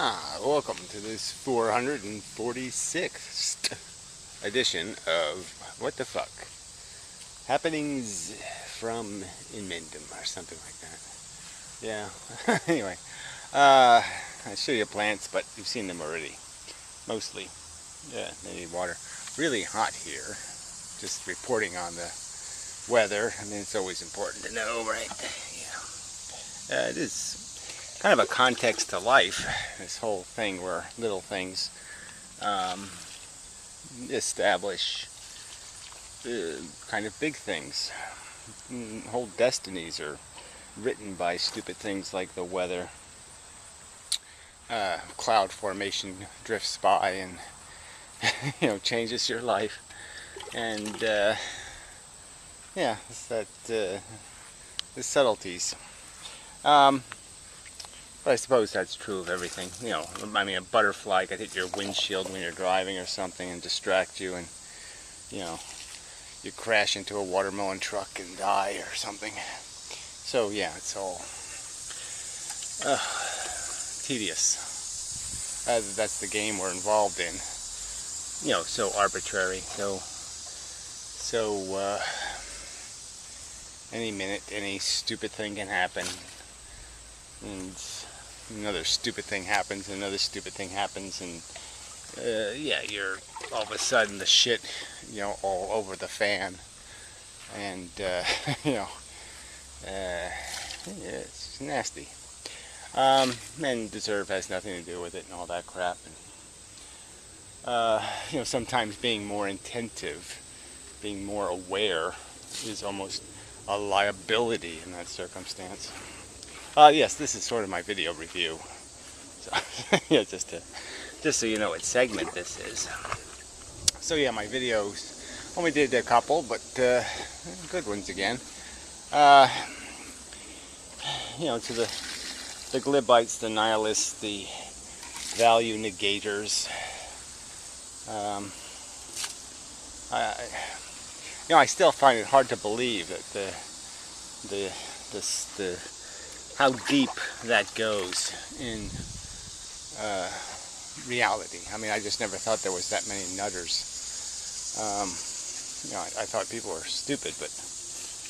Welcome to this 446th edition of What the Fuck? Happenings from Inmendum or something like that. Yeah, anyway, I show you plants, but you've seen them already. Mostly. Yeah, they need water. Really hot here. Just reporting on the weather. I mean, it's always important to know, right? Yeah. It is kind of a context to life, this whole thing where little things establish kind of big things. Whole destinies are written by stupid things like the weather. Cloud formation drifts by and changes your life. And yeah, it's that the subtleties. But I suppose that's true of everything. I mean, a butterfly could hit your windshield when you're driving or something and distract you, and you crash into a watermelon truck and die or something. So yeah, it's all tedious. That's the game we're involved in. So arbitrary. So any minute, any stupid thing can happen, and another stupid thing happens, and another stupid thing happens, and yeah, you're all of a sudden the shit, all over the fan, and yeah, it's nasty. And deserve has nothing to do with it and all that crap. And sometimes being more attentive, being more aware, is almost a liability in that circumstance. Yes, this is sort of my video review. So, yeah, just so you know what segment this is. So yeah, my videos, only did a couple, but good ones again. To the glibites, the nihilists, the value negators. I still find it hard to believe that the how deep that goes in reality. I mean, I just never thought there was that many nutters. I thought people were stupid, but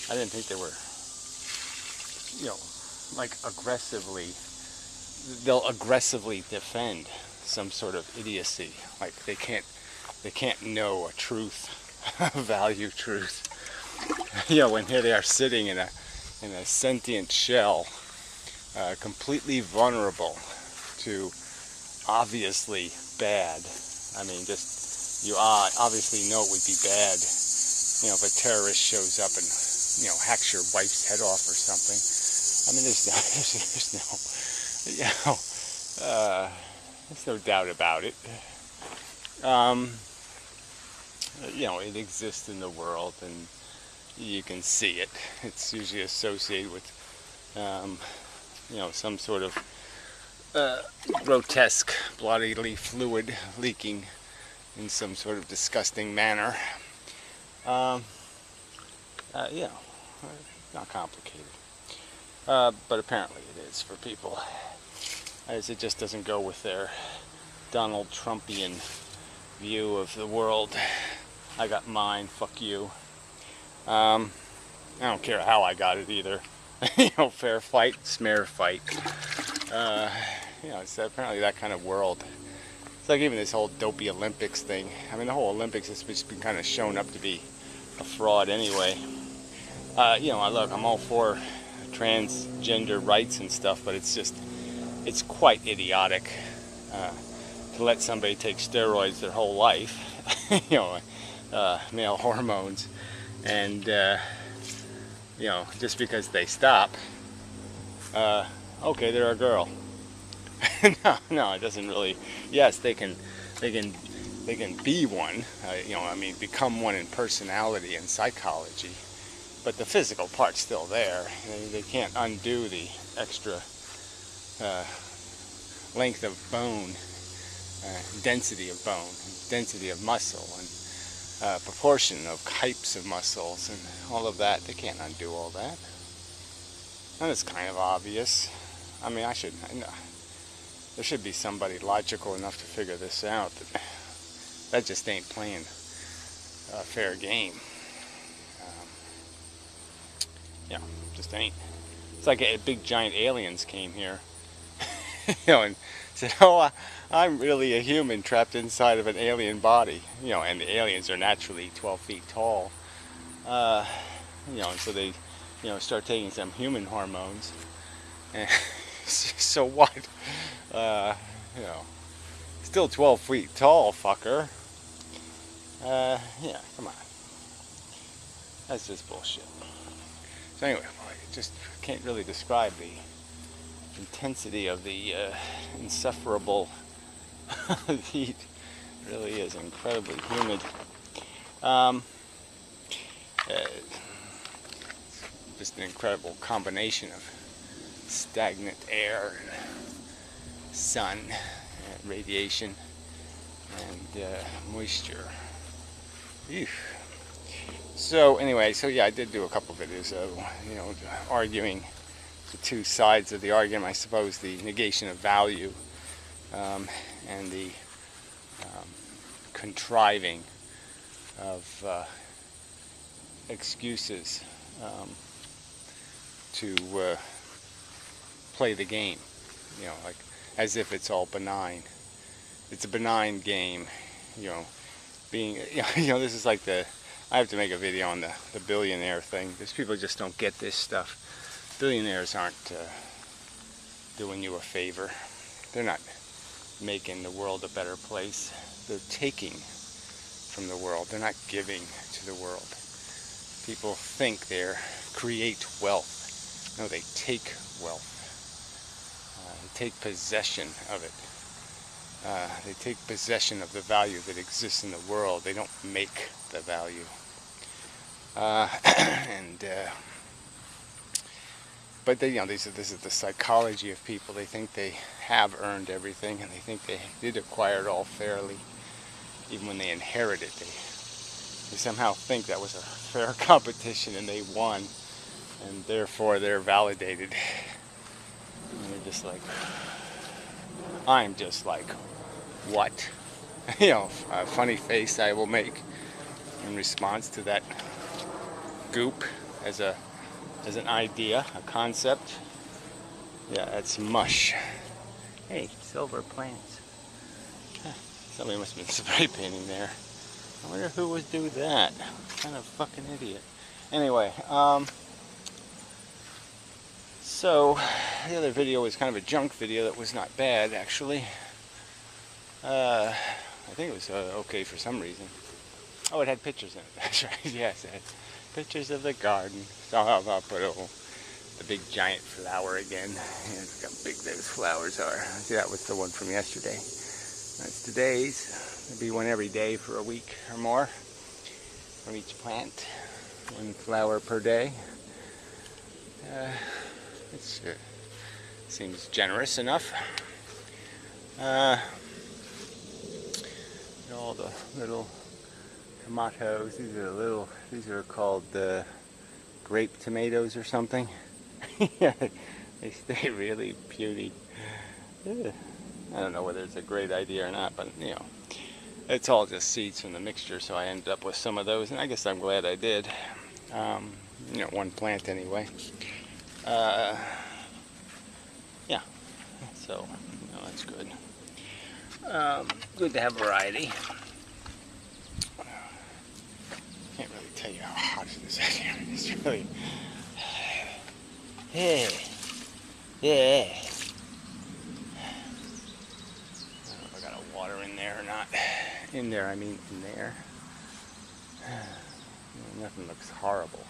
I didn't think they were, like they'll aggressively defend some sort of idiocy. Like they can't know a truth, value truth. When here they are sitting in a sentient shell, completely vulnerable to obviously bad. I mean, you obviously know it would be bad, if a terrorist shows up and, hacks your wife's head off or something. I mean, there's no doubt about it. It exists in the world, and you can see it. It's usually associated with, some sort of grotesque bodily fluid leaking in some sort of disgusting manner. Not complicated. But apparently it is for people, as it just doesn't go with their Donald Trumpian view of the world. I got mine, fuck you. I don't care how I got it either. Fair fight, smear fight. It's apparently that kind of world. It's like even this whole dopey Olympics thing. I mean, the whole Olympics has just been kind of shown up to be a fraud anyway. Look, I'm all for transgender rights and stuff, but it's quite idiotic to let somebody take steroids their whole life, male hormones, and just because they stop, okay, they're a girl. No, it doesn't really. Yes, they can be one. Become one in personality and psychology, but the physical part's still there. They can't undo the extra length of bone, density of bone, density of muscle, and proportion of types of muscles, and all of that. They can't undo all that. And it's kind of obvious. I mean, there should be somebody logical enough to figure this out. That just ain't playing fair game. Yeah, just ain't. It's like a big giant aliens came here, and said, "Oh, I'm really a human trapped inside of an alien body." And the aliens are naturally 12 feet tall. And so they, start taking some human hormones. And so what? Still 12 feet tall, fucker. Yeah, come on. That's just bullshit. So anyway, I just can't really describe the intensity of the insufferable heat. It really is incredibly humid. Just an incredible combination of stagnant air and sun and radiation and moisture. Eesh. So anyway, I did do a couple videos of, arguing the two sides of the argument. I suppose the negation of value and the contriving of excuses to play the game, like as if it's all benign. It's a benign game, being, this is like I have to make a video on the billionaire thing, because people just don't get this stuff. Billionaires aren't doing you a favor. They're not making the world a better place. They're taking from the world. They're not giving to the world. People think they create wealth. No, they take wealth. They take possession of it. They take possession of the value that exists in the world. They don't make the value. But this is the psychology of people. They think they have earned everything, and they think they did acquire it all fairly, even when they inherit it. They somehow think that was a fair competition and they won, and therefore they're validated. And they're just like, I'm just like, what? A funny face I will make in response to that goop as an idea, a concept. Yeah, that's mush. Hey, silver plants. Somebody must have been spray painting there. I wonder who would do that. What kind of fucking idiot. Anyway, so the other video was kind of a junk video that was not bad, actually. I think it was okay for some reason. Oh, it had pictures in it. That's right. Yes, it had pictures of the garden. So I'll put the big giant flower again. Yeah, look how big those flowers are. See, that was the one from yesterday. That's today's. There'll be one every day for a week or more from each plant. One flower per day. It seems generous enough. All the little tomatoes. These are called grape tomatoes or something. Yeah, they stay really puny. I don't know whether it's a great idea or not, but it's all just seeds from the mixture, so I ended up with some of those, and I guess I'm glad I did. One plant anyway. Yeah, so that's good. Good to have variety. Can't really tell you how hot it is out here. It's really, yeah. I don't know if I got a water in there or not. In there, I mean in there. Nothing looks horrible.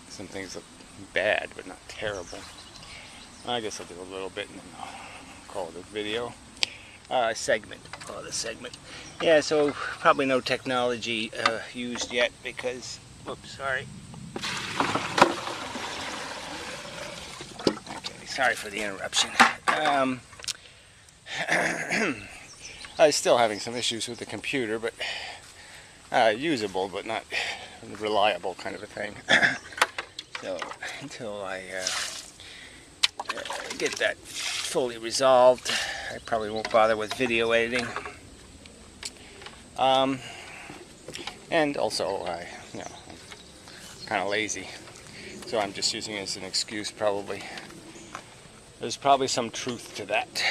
Some things look bad, but not terrible. I guess I'll do a little bit and then I'll call it a video. Segment. Call it a segment. Yeah, so probably no technology used yet because, whoops, sorry. Okay, sorry for the interruption. I was still having some issues with the computer, but usable, but not reliable kind of a thing. So until I get that fully resolved. I probably won't bother with video editing. And also, I'm kind of lazy, so I'm just using it as an excuse probably. There's probably some truth to that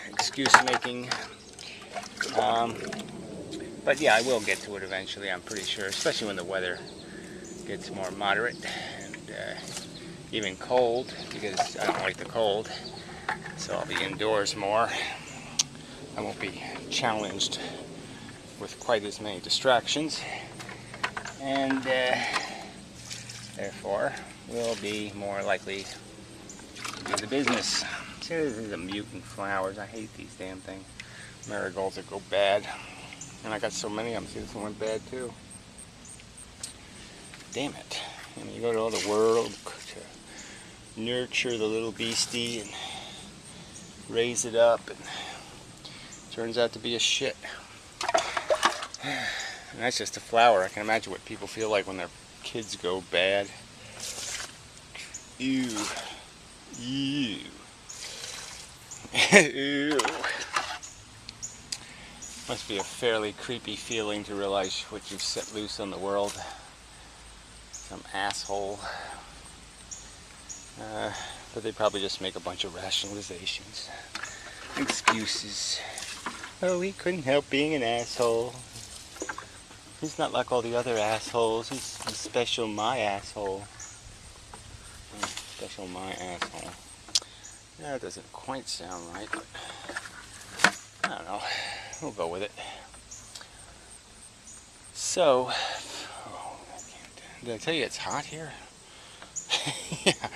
excuse making. But yeah, I will get to it eventually, I'm pretty sure, especially when the weather gets more moderate and even cold, because I don't like the cold, so I'll be indoors more. I won't be challenged with quite as many distractions, and therefore will be more likely to do the business. See, this is a mutant flowers. I hate these damn things. Marigolds that go bad. And I got so many of them. See, this one went bad too. Damn it. I mean, you go to all the world to nurture the little beastie and raise it up, and it turns out to be a shit. And that's just a flower. I can imagine what people feel like when their kids go bad. Ew. Ew. Ew. Must be a fairly creepy feeling to realize what you've set loose on the world. Some asshole. But they probably just make a bunch of rationalizations. Excuses. Oh, he couldn't help being an asshole. He's not like all the other assholes. He's special my asshole. Special my asshole. That doesn't quite sound right, but I don't know. We'll go with it. So, did I tell you it's hot here? Yeah,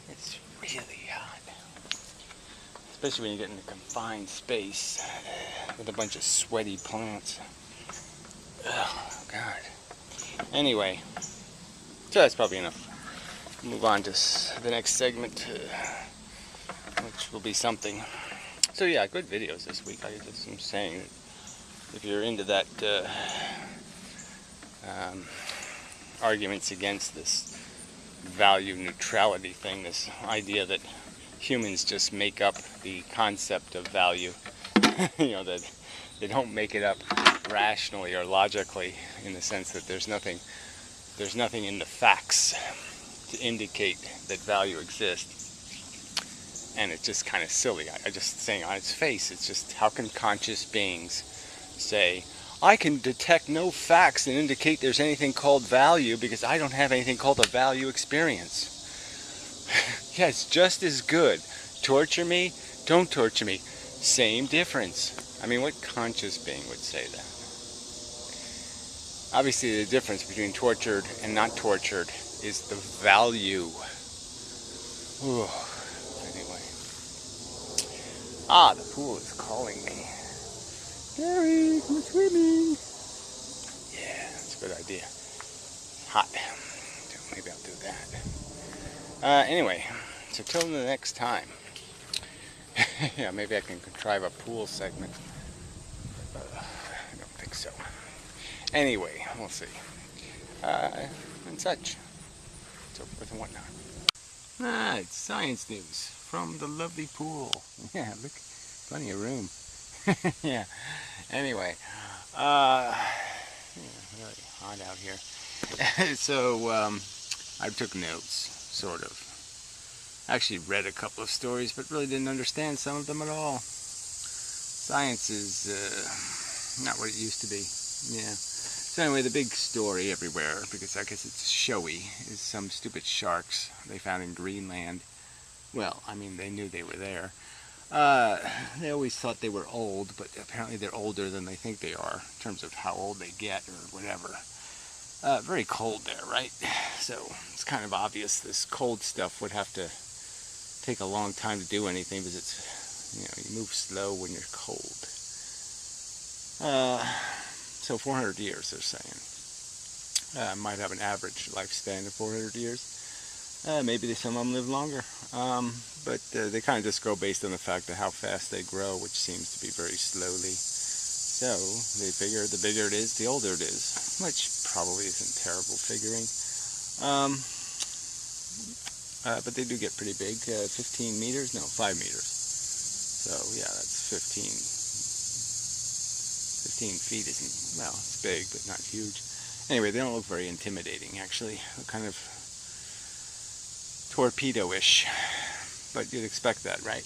it's really hot. Especially when you get in a confined space with a bunch of sweaty plants. Oh, God. Anyway, so that's probably enough. Move on to the next segment, which will be something. So yeah, good videos this week. I just am saying that if you're into that arguments against this value neutrality thing, this idea that humans just make up the concept of value, that they don't make it up rationally or logically, in the sense that there's nothing in the facts to indicate that value exists. And it's just kind of silly. I just saying on its face, it's just, how can conscious beings say, I can detect no facts that indicate there's anything called value because I don't have anything called a value experience. Yeah, it's just as good. Torture me, don't torture me. Same difference. I mean, what conscious being would say that? Obviously, the difference between tortured and not tortured is the value. Ooh. Anyway. The pool is calling me. Gary, come swimming. Yeah, that's a good idea. Hot. So maybe I'll do that. Anyway, so till the next time. Yeah, maybe I can contrive a pool segment. I don't think so. Anyway, we'll see. And such. So forth and whatnot. It's science news from the lovely pool. Yeah, look, plenty of room. Yeah. Anyway, really hot out here. So I took notes, sort of. I actually read a couple of stories, but really didn't understand some of them at all. Science is not what it used to be. Yeah. So anyway, the big story everywhere, because I guess it's showy, is some stupid sharks they found in Greenland. Well, I mean, they knew they were there. They always thought they were old, but apparently they're older than they think they are, in terms of how old they get or whatever. Very cold there, right? So it's kind of obvious this cold stuff would have to take a long time to do anything, because it's, you move slow when you're cold. So 400 years, they're saying. Might have an average lifespan of 400 years. Maybe some of them live longer. But they kind of just go based on the fact of how fast they grow, which seems to be very slowly. So they figure the bigger it is, the older it is, which probably isn't terrible figuring. But they do get pretty big, 15 meters, no, 5 meters. So yeah, that's 15 feet isn't, well, it's big, but not huge. Anyway, they don't look very intimidating, actually. They're kind of torpedo-ish, but you'd expect that, right?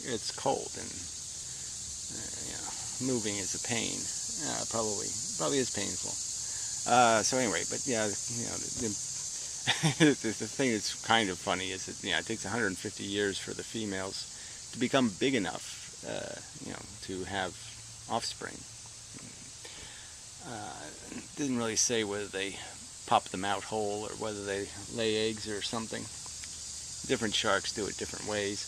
It's cold, and moving is a pain. Probably is painful. So anyway, but yeah, the thing that's kind of funny is that it takes 150 years for the females to become big enough, to have offspring. Didn't really say whether they pop them out whole or whether they lay eggs or something. Different sharks do it different ways.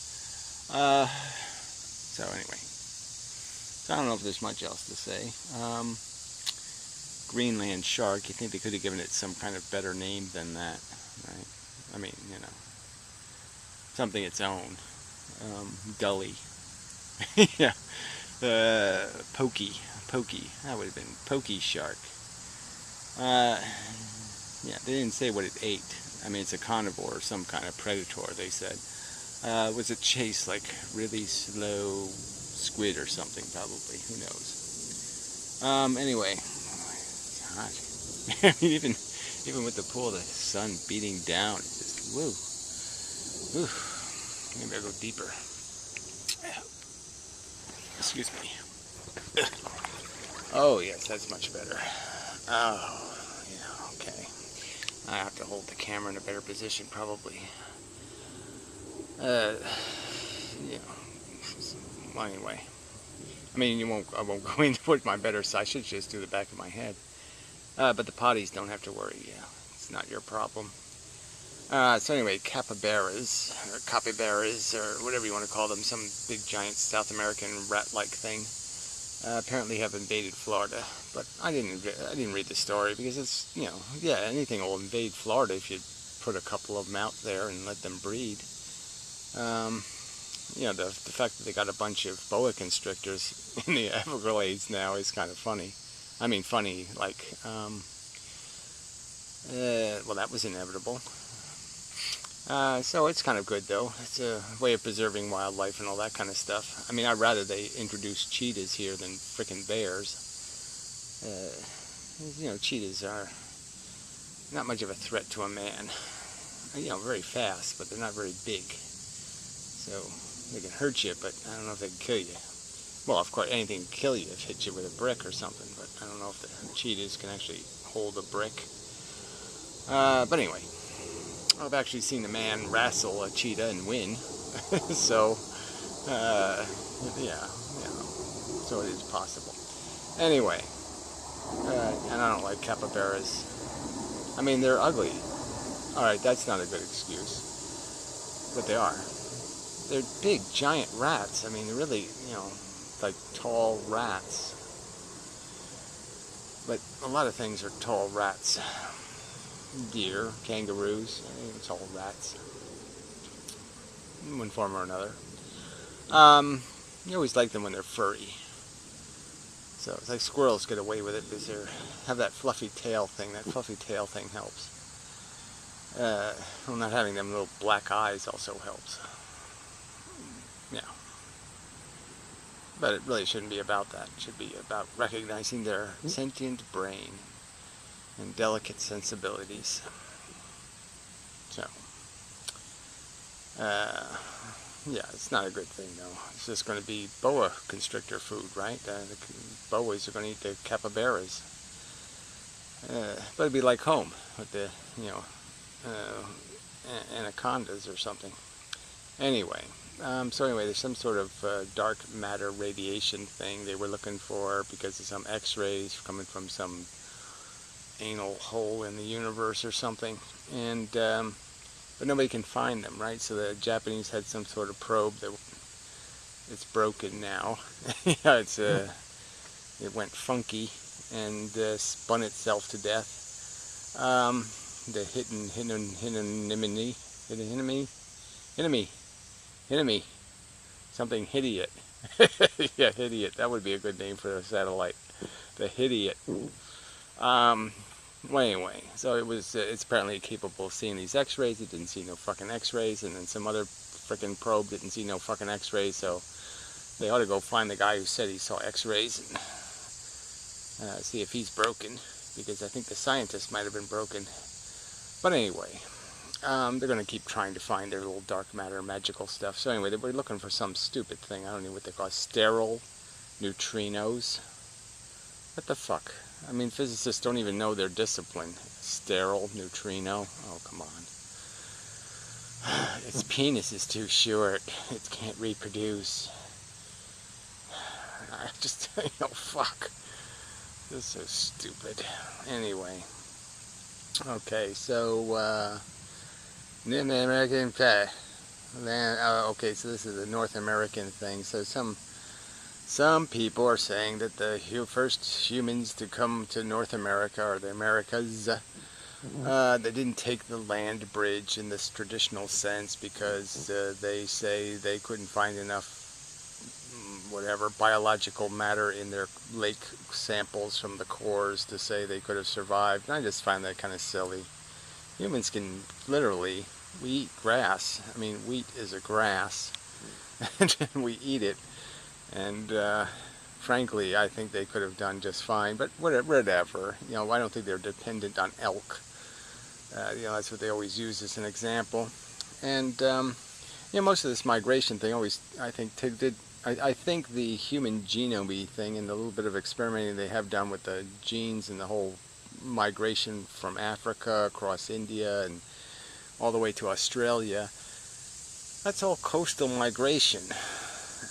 So anyway, so I don't know if there's much else to say. Greenland shark, you think they could have given it some kind of better name than that, right? I mean, something its own. Gully. Yeah. Pokey, that would have been Pokey shark. Yeah, they didn't say what it ate. I mean, it's a carnivore or some kind of predator, they said. Was it chased like really slow squid or something, probably, who knows. Anyway, it's hot. I mean, even with the pool, the sun beating down, it's just, woo. Maybe I'll go deeper. Excuse me. Oh, yes, that's much better. Oh, yeah, okay. I have to hold the camera in a better position, probably. Well, anyway. I mean, I won't go into what my better side. I should just do the back of my head. But the potties don't have to worry. Yeah, it's not your problem. So anyway, capybaras, or whatever you want to call them, some big giant South American rat-like thing, apparently have invaded Florida. But I didn't read the story because it's, anything will invade Florida if you put a couple of them out there and let them breed. The fact that they got a bunch of boa constrictors in the Everglades now is kind of funny. I mean, funny, like, well, that was inevitable. So it's kind of good, though. It's a way of preserving wildlife and all that kind of stuff. I mean, I'd rather they introduce cheetahs here than frickin' bears. Cheetahs are not much of a threat to a man. Very fast, but they're not very big. So they can hurt you, but I don't know if they can kill you. Well, of course, anything can kill you if it hits you with a brick or something, but I don't know if the cheetahs can actually hold a brick. But anyway. I've actually seen a man wrestle a cheetah and win, so so it is possible. Anyway, and I don't like capybaras. I mean, they're ugly. All right, that's not a good excuse, but they are. They're big, giant rats. I mean, they're really, like tall rats. But a lot of things are tall rats. Deer, kangaroos, it's all rats, in one form or another. You always like them when they're furry. So it's like squirrels get away with it because they have that fluffy tail thing. That fluffy tail thing helps. Well, not having them little black eyes also helps. Yeah. But it really shouldn't be about that. It should be about recognizing their sentient brain and delicate sensibilities. So, yeah, it's not a good thing, though. It's just going to be boa constrictor food, right? The boas are going to eat the capybaras. But it'd be like home with the, anacondas or something. Anyway, there's some sort of dark matter radiation thing they were looking for because of some X-rays coming from some anal hole in the universe or something, and but nobody can find them, right? So the Japanese had some sort of probe that it's broken now. It went funky and spun itself to death. The something hideous. Yeah, hideous. That would be a good name for a satellite. The hideous. Well, anyway, so it's apparently capable of seeing these X-rays. It didn't see no fucking X-rays, and then some other frickin' probe didn't see no fucking X-rays, so They ought to go find the guy who said he saw X-rays and see if he's broken, because I think the scientist might have been broken. But anyway, they're going to keep trying to find their little dark matter magical stuff. So anyway, they were looking for some stupid thing. I don't know what they call it. Sterile neutrinos. What the fuck? I mean, physicists don't even know their discipline. Sterile neutrino. Oh, come on. Its penis is too short. It can't reproduce. I just, fuck. This is so stupid. Anyway. Okay, so, the American, okay, so this is a North American thing. So some people are saying that the first humans to come to North America, or the Americas, they didn't take the land bridge in this traditional sense because they say they couldn't find enough whatever biological matter in their lake samples from the cores to say they could have survived. And I just find that kind of silly. Humans can literally, we eat grass. I mean, wheat is a grass, and we eat it. And frankly, I think they could have done just fine. But whatever. You know, I don't think they're dependent on elk. You know, that's what they always use as an example. And you know, most of this migration thing always, I think, I think the human genome thing and the little bit of experimenting they have done with the genes and the whole migration from Africa across India and all the way to Australia, that's all coastal migration.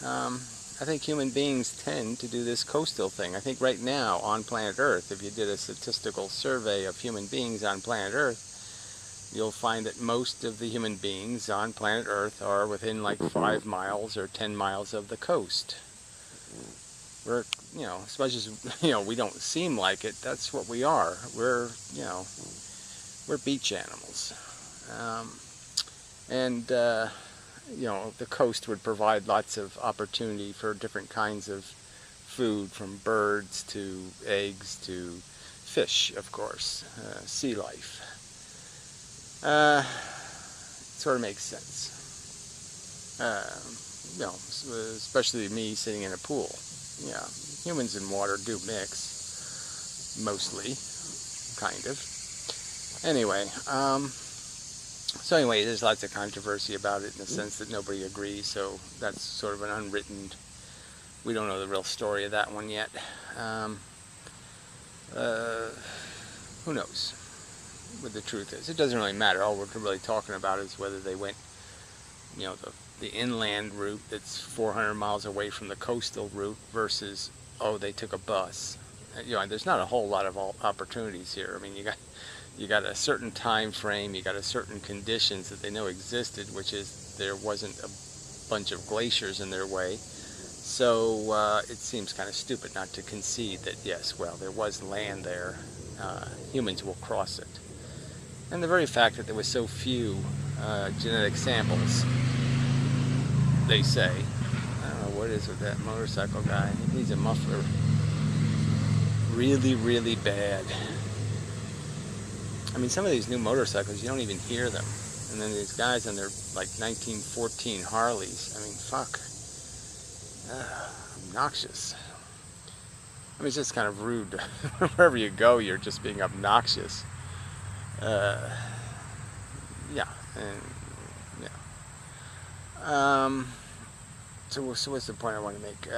I think human beings tend to do this coastal thing. I think right now on planet Earth, if you did a statistical survey of human beings on planet Earth, you'll find that most of the human beings on planet Earth are within like 5 miles or 10 miles of the coast. We're, you know, as much as, you know, we don't seem like it, that's what we are. We're, you know, we're beach animals. You know, the coast would provide lots of opportunity for different kinds of food, from birds to eggs to fish, of course, sea life. Sort of makes sense. You know, especially me sitting in a pool. Yeah, humans and water do mix, mostly, kind of. Anyway, so anyway, there's lots of controversy about it in the sense that nobody agrees, so that's sort of an unwritten, we don't know the real story of that one yet. Who knows what the truth is? It doesn't really matter. All we're really talking about is whether they went, you know, the inland route that's 400 miles away from the coastal route versus, oh, they took a bus. You know, there's not a whole lot of opportunities here. I mean, you got a certain time frame, you got a certain conditions that they know existed, which is there wasn't a bunch of glaciers in their way. So it seems kind of stupid not to concede that, yes, well, there was land there. Humans will cross it. And the very fact that there was so few genetic samples, they say, I don't know what it is with that motorcycle guy. He needs a muffler really, really bad. I mean, some of these new motorcycles, you don't even hear them. And then these guys on their, like, 1914 Harleys, I mean, fuck. Obnoxious. I mean, it's just kind of rude. Wherever you go, you're just being obnoxious. Yeah. And, yeah. So what's the point I want to make?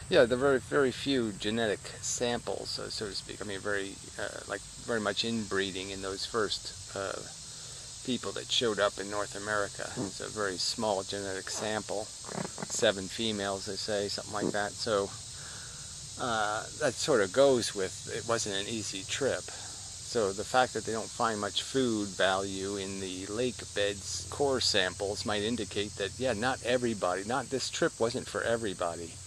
Yeah, the very few genetic samples, so to speak. I mean, very much inbreeding in those first people that showed up in North America. It's a very small genetic sample, 7 females, they say, something like that. So that sort of goes with, it wasn't an easy trip. So the fact that they don't find much food value in the lake beds core samples might indicate that, yeah, not everybody, this trip wasn't for everybody.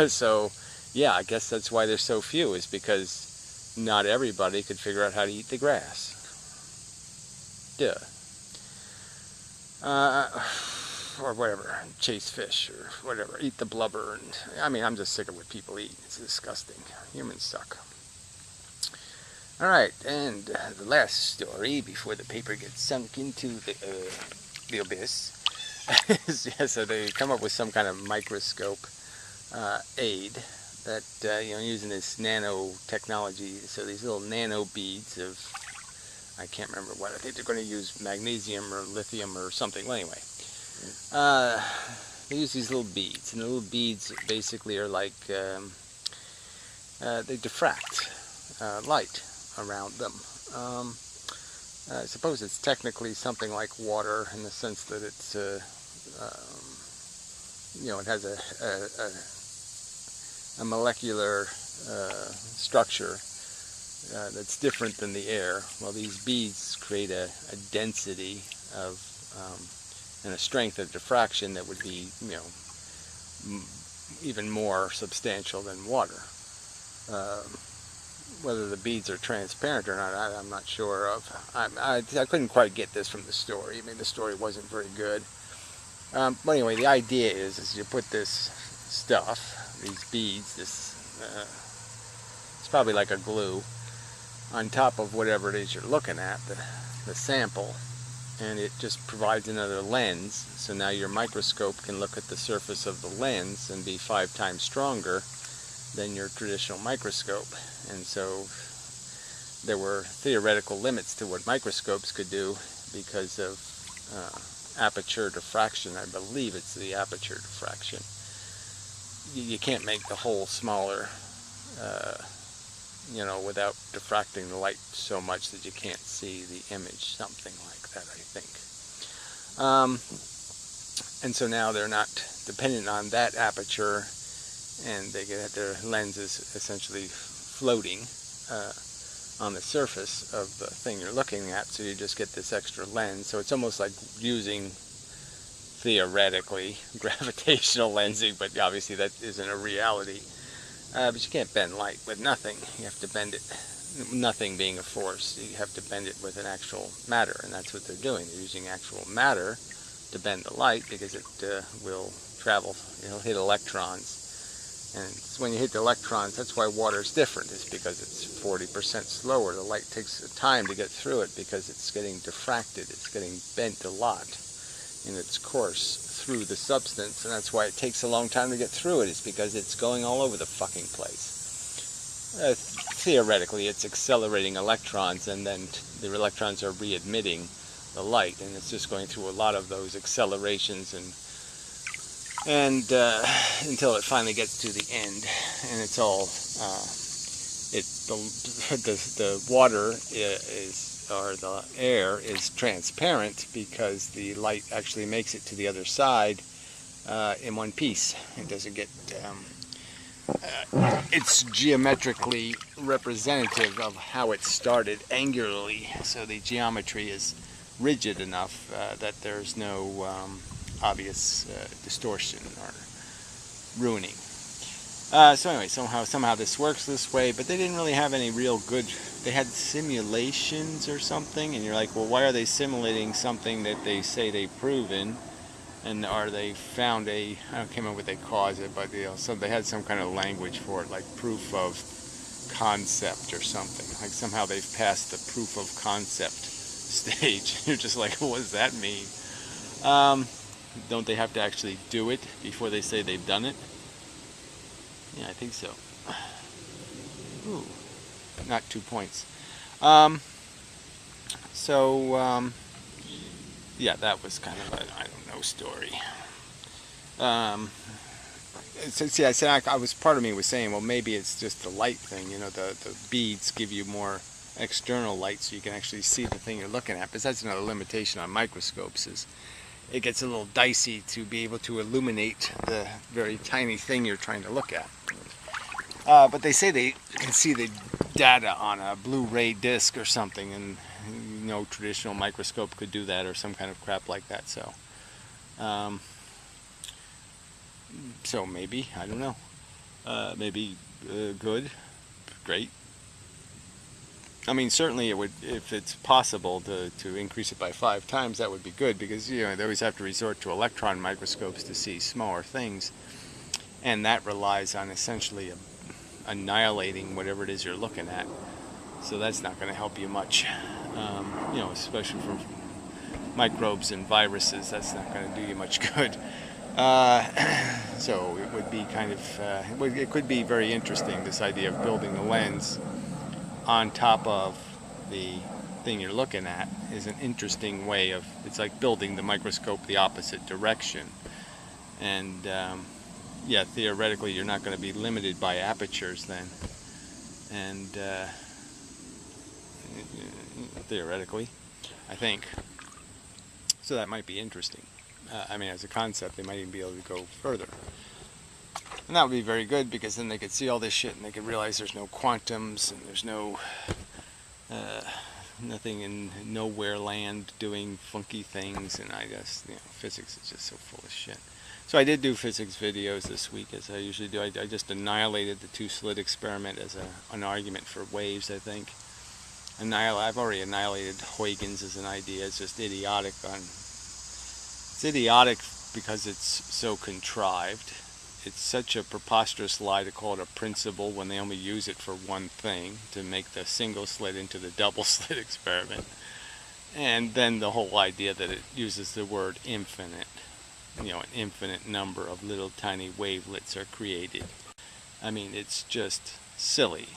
So, yeah, I guess that's why there's so few, is because not everybody could figure out how to eat the grass. Duh. Or whatever, chase fish or whatever, eat the blubber. And I mean, I'm just sick of what people eat. It's disgusting. Humans suck. Alright, and the last story before the paper gets sunk into the abyss. Yeah, so they come up with some kind of microscope aid that using this nanotechnology. So these little nano beads of, I can't remember what. I think they're going to use magnesium or lithium or something. Well, anyway, they use these little beads, and the little beads basically are like they diffract light around them. I suppose it's technically something like water in the sense that it's it has a molecular structure that's different than the air. Well, these beads create a density of and a strength of diffraction that would be even more substantial than water. Whether the beads are transparent or not, I'm not sure of. I couldn't quite get this from the story. I mean, the story wasn't very good. But anyway, the idea is you put this stuff, these beads, it's probably like a glue, on top of whatever it is you're looking at, the sample, and it just provides another lens. So now your microscope can look at the surface of the lens and be 5 times stronger than your traditional microscope. And so there were theoretical limits to what microscopes could do because of aperture diffraction. I believe it's the aperture diffraction. You can't make the hole smaller, without diffracting the light so much that you can't see the image, something like that, I think. And so now they're not dependent on that aperture, and they get their lenses essentially floating on the surface of the thing you're looking at, so you just get this extra lens. So it's almost like using, theoretically, gravitational lensing, but obviously that isn't a reality. But you can't bend light with nothing. You have to bend it, nothing being a force. You have to bend it with an actual matter, and that's what they're doing. They're using actual matter to bend the light because it will travel, it'll hit electrons. And when you hit the electrons, that's why water is different. It's because it's 40% slower. The light takes time to get through it because it's getting diffracted. It's getting bent a lot in its course through the substance, and that's why it takes a long time to get through it. It's because it's going all over the fucking place. Theoretically, it's accelerating electrons, and then the electrons are re-emitting the light, and it's just going through a lot of those accelerations and until it finally gets to the end, and it's all the water or the air is transparent because the light actually makes it to the other side in one piece. It doesn't get it's geometrically representative of how it started angularly, so the geometry is rigid enough that there's no obvious distortion or ruining. So anyway, somehow this works this way, but they didn't really have any real good. They had simulations or something, and you're like, well, why are they simulating something that they say they've proven? And are they found I can't remember what they call it, but so they had some kind of language for it, like proof of concept or something. Like somehow they've passed the proof of concept stage. You're just like, what does that mean? Don't they have to actually do it before they say they've done it? Yeah, I think so. Ooh, not 2 points. Yeah, that was kind of a I don't know story. See, I said part of me was saying, well, maybe it's just the light thing. The beads give you more external light, so you can actually see the thing you're looking at. But that's another limitation on microscopes, is it gets a little dicey to be able to illuminate the very tiny thing you're trying to look at. But they say they can see the data on a Blu-ray disc or something, and no traditional microscope could do that, or some kind of crap like that. So maybe, I don't know. Maybe good, great. I mean, certainly it would, if it's possible to increase it by 5 times, that would be good, because they always have to resort to electron microscopes to see smaller things, and that relies on essentially annihilating whatever it is you're looking at. So that's not going to help you much, especially microbes and viruses. That's not going to do you much good. So it would be kind of, it could be very interesting, this idea of building the lens on top of the thing you're looking at is an interesting way of, it's like building the microscope the opposite direction. And yeah, theoretically you're not going to be limited by apertures then. And theoretically, I think. So that might be interesting. I mean, as a concept, they might even be able to go further. And that would be very good, because then they could see all this shit and they could realize there's no quantums and there's no nothing in nowhere land doing funky things. And I guess, you know, physics is just so full of shit. So I did do physics videos this week, as I usually do. I just annihilated the two-slit experiment as an argument for waves, I think. I've already annihilated Huygens as an idea. It's just idiotic. It's idiotic because it's so contrived. It's such a preposterous lie to call it a principle when they only use it for one thing, to make the single slit into the double slit experiment. And then the whole idea that it uses the word infinite. You know, an infinite number of little tiny wavelets are created. I mean, it's just silly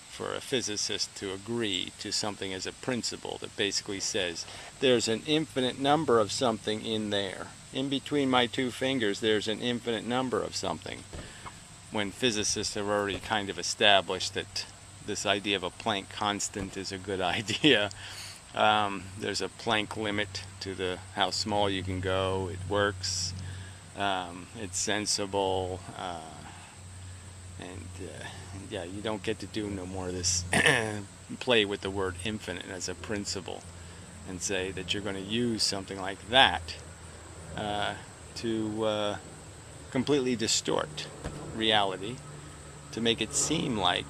for a physicist to agree to something as a principle that basically says there's an infinite number of something in there. In between my two fingers, there's an infinite number of something. When physicists have already kind of established that this idea of a Planck constant is a good idea. There's a Planck limit to how small you can go. It works. It's sensible. Yeah, you don't get to do no more of this play with the word infinite as a principle and say that you're going to use something like that to completely distort reality, to make it seem like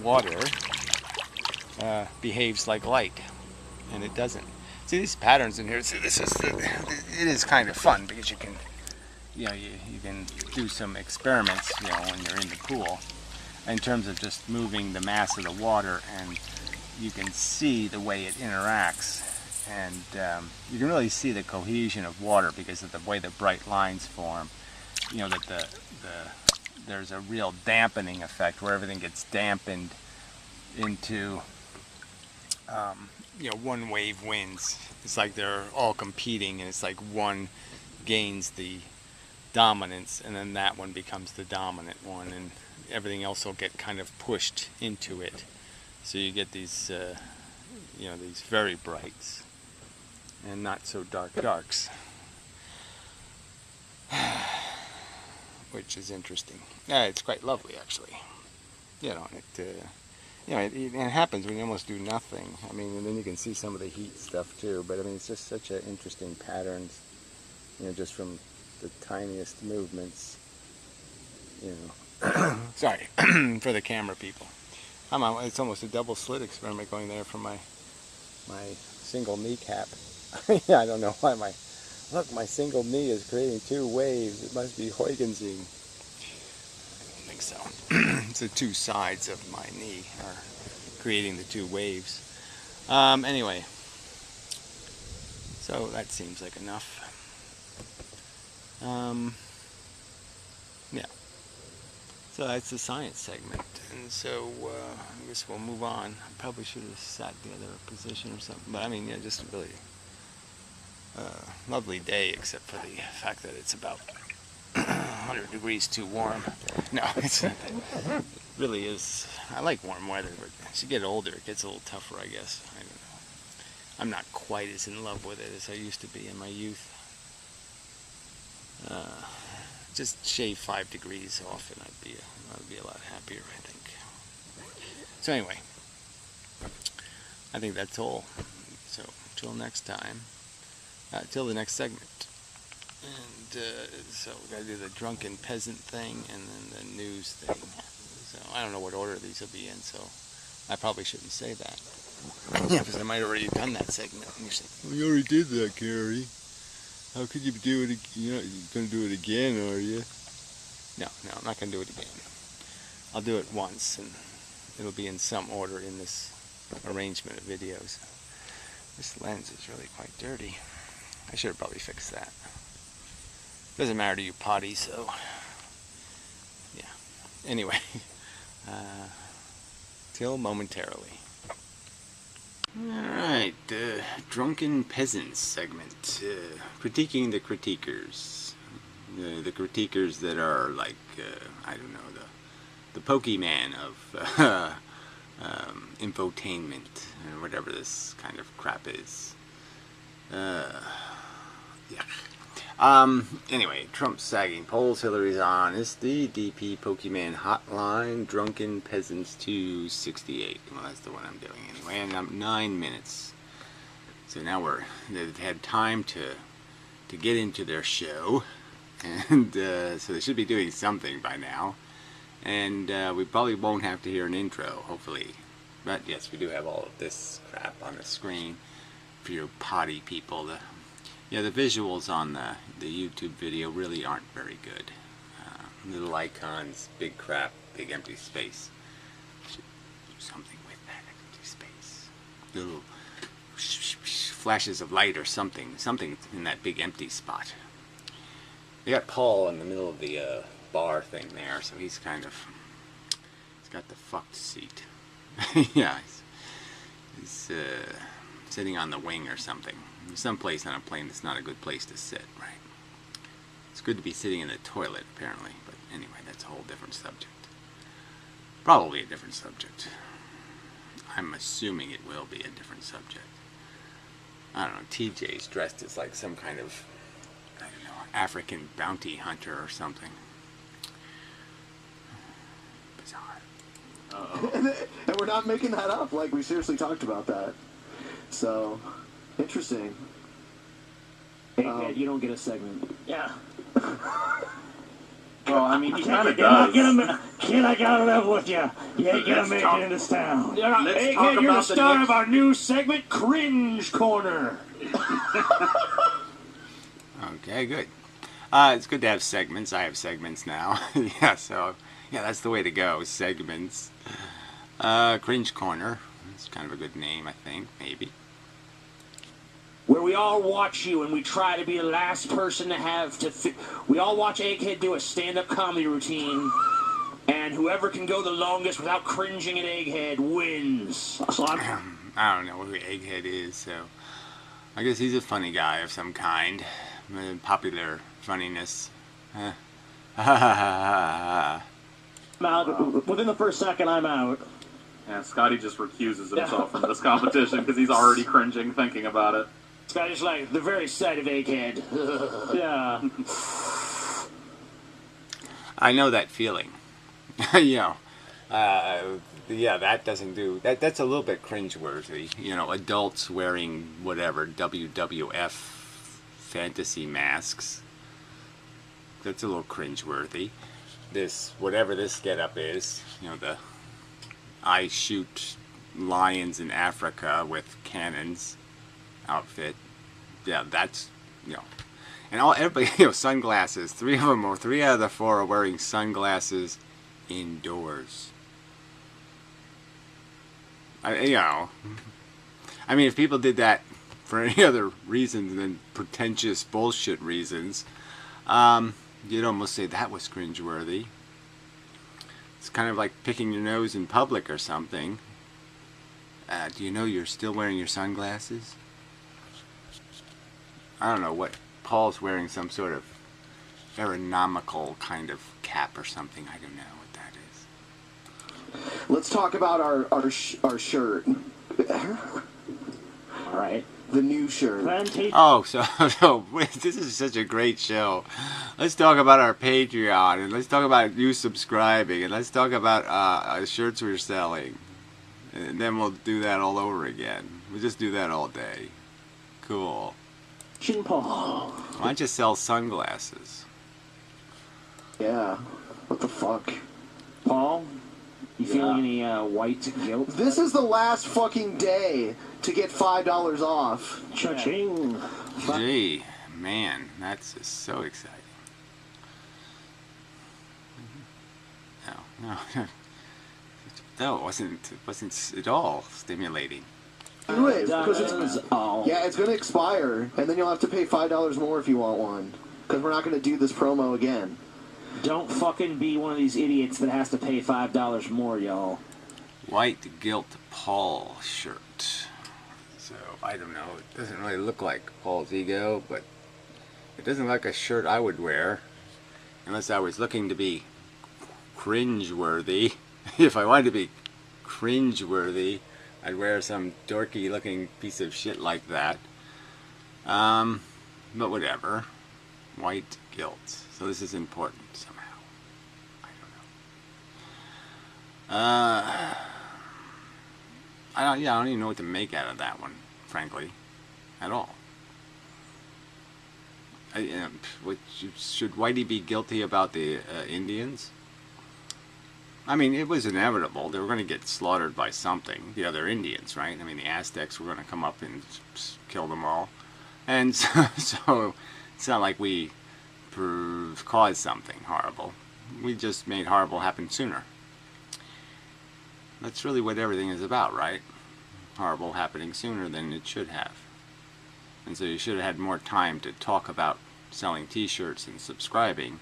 water behaves like light, and it doesn't. See these patterns in here. See, it is kind of fun, because you can, you can do some experiments, when you're in the pool, in terms of just moving the mass of the water, and you can see the way it interacts, and you can really see the cohesion of water because of the way the bright lines form. That there's a real dampening effect where everything gets dampened into one wave wins. It's like they're all competing, and it's like one gains the dominance, and then that one becomes the dominant one, and everything else will get kind of pushed into it. So you get these, these very brights and not so dark darks, which is interesting. It's quite lovely, actually. It happens when you almost do nothing. I mean, and then you can see some of the heat stuff too. But I mean, it's just such an interesting patterns, just from the tiniest movements. Sorry for the camera people. It's almost a double slit experiment going there for my single kneecap. I don't know why my single knee is creating two waves. It must be Huygensian. I don't think so. It's the two sides of my knee are creating the two waves. Anyway, so that seems like enough. Yeah. So that's the science segment, and so I guess we'll move on. I probably should have sat the other position or something, but I mean, just a really lovely day, except for the fact that it's about 100 degrees too warm. No, it's not that. It really is. I like warm weather, but as you get older, it gets a little tougher, I guess. I don't know. I'm not quite as in love with it as I used to be in my youth. Just shave 5 degrees off, and I'd be a lot happier, I think. So anyway, I think that's all. So till next time, till the next segment. And so we got to do the drunken peasant thing and then the news thing. So I don't know what order these will be in, so I probably shouldn't say that. Yeah, because I might have already done that segment. And you're saying, well, you already did that, Gary. How could you do it? You're going to do it again, are you? No, I'm not going to do it again. I'll do it once, and it'll be in some order in this arrangement of videos. This lens is really quite dirty. I should have probably fixed that. Doesn't matter to you potty, so yeah. Anyway, till momentarily. Alright, Drunken Peasants segment. Critiquing the critiquers. The critiquers that are like, I don't know, the Pokemon of infotainment, or whatever this kind of crap is. Yeah. Anyway, Trump's sagging polls, Hillary's on. It's the DP Pokemon hotline, Drunken Peasants 268. Well, that's the one I'm doing anyway, and I'm 9 minutes. So now they've had time to get into their show, and so they should be doing something by now. And we probably won't have to hear an intro, hopefully. But yes, we do have all of this crap on the screen for you potty people. The visuals on the YouTube video really aren't very good. Little icons, big crap, big empty space. Should do something with that empty space. Little flashes of light or something in that big empty spot. They got Paul in the middle of the bar thing there, so he's got the fucked seat. Yeah, he's sitting on the wing or something. Someplace on a plane that's not a good place to sit, right? It's good to be sitting in the toilet, apparently, but anyway, that's a whole different subject. Probably a different subject. I'm assuming it will be a different subject. I don't know, TJ's dressed as like some kind of, I don't know, African bounty hunter or something. Bizarre. And we're not making that up, like we seriously talked about that. So, interesting. Hey, you don't get a segment. Yeah. Well, I mean, he kind of does. Kid, I got it up with you. You ain't gonna make it in this town. Let's talk You're the about star of our new segment, Cringe Corner. Okay, good. It's good to have segments. I have segments now. Yeah, so, yeah, that's the way to go, segments. Cringe Corner. It's kind of a good name, I think, maybe. Where we all watch you and we try to be the last person to have to... We all watch Egghead do a stand-up comedy routine, and whoever can go the longest without cringing at Egghead wins. So I don't know who Egghead is, so... I guess he's a funny guy of some kind. Popular funniness. I'm out. Within the first second, I'm out. Yeah, Scotty just recuses himself from this competition because he's already cringing thinking about it. Scotty's like the very sight of Egghead. Yeah. I know that feeling. Yeah, that doesn't do... That's a little bit cringeworthy. You know, adults wearing whatever, WWF fantasy masks. That's a little cringeworthy. Whatever this getup is, you know, I shoot lions in Africa with cannons outfit. Yeah, that's, you know, and everybody, you know, sunglasses. Three out of the four are wearing sunglasses indoors. You know, I mean, if people did that for any other reason than pretentious bullshit reasons, you'd almost say that was cringeworthy. It's kind of like picking your nose in public or something. Do you know you're still wearing your sunglasses? I don't know what... Paul's wearing some sort of aeronomical kind of cap or something. I don't know what that is. Let's talk about our shirt. All right. The new shirt. Oh, so this is such a great show. Let's talk about our Patreon, and let's talk about you subscribing, and let's talk about shirts we're selling. And then we'll do that all over again. We'll just do that all day. Cool. Paul. Why don't you sell sunglasses? Yeah. What the fuck? Paul, you feeling any white guilt? This is the last fucking day to get $5 off. Cha-ching. Gee, man, that's just so exciting. No, it wasn't at all stimulating. Do it, because it's Oh. yeah, it's going to expire, and then you'll have to pay $5 more if you want one, because we're not going to do this promo again. Don't fucking be one of these idiots that has to pay $5 more, y'all. White Guilt Paul shirt. So, I don't know. It doesn't really look like Paul's ego, but it doesn't look like a shirt I would wear. Unless I was looking to be cringe-worthy. If I wanted to be cringe-worthy, I'd wear some dorky-looking piece of shit like that. But whatever. White guilt. So this is important somehow. I don't know. I don't even know what to make out of that one, frankly, at all. Should Whitey be guilty about the Indians? I mean, it was inevitable. They were going to get slaughtered by something, the other Indians, right? I mean, the Aztecs were going to come up and kill them all. And so it's not like we caused something horrible. We just made horrible happen sooner. That's really what everything is about, right? Horrible happening sooner than it should have. And so you should have had more time to talk about selling t-shirts and subscribing,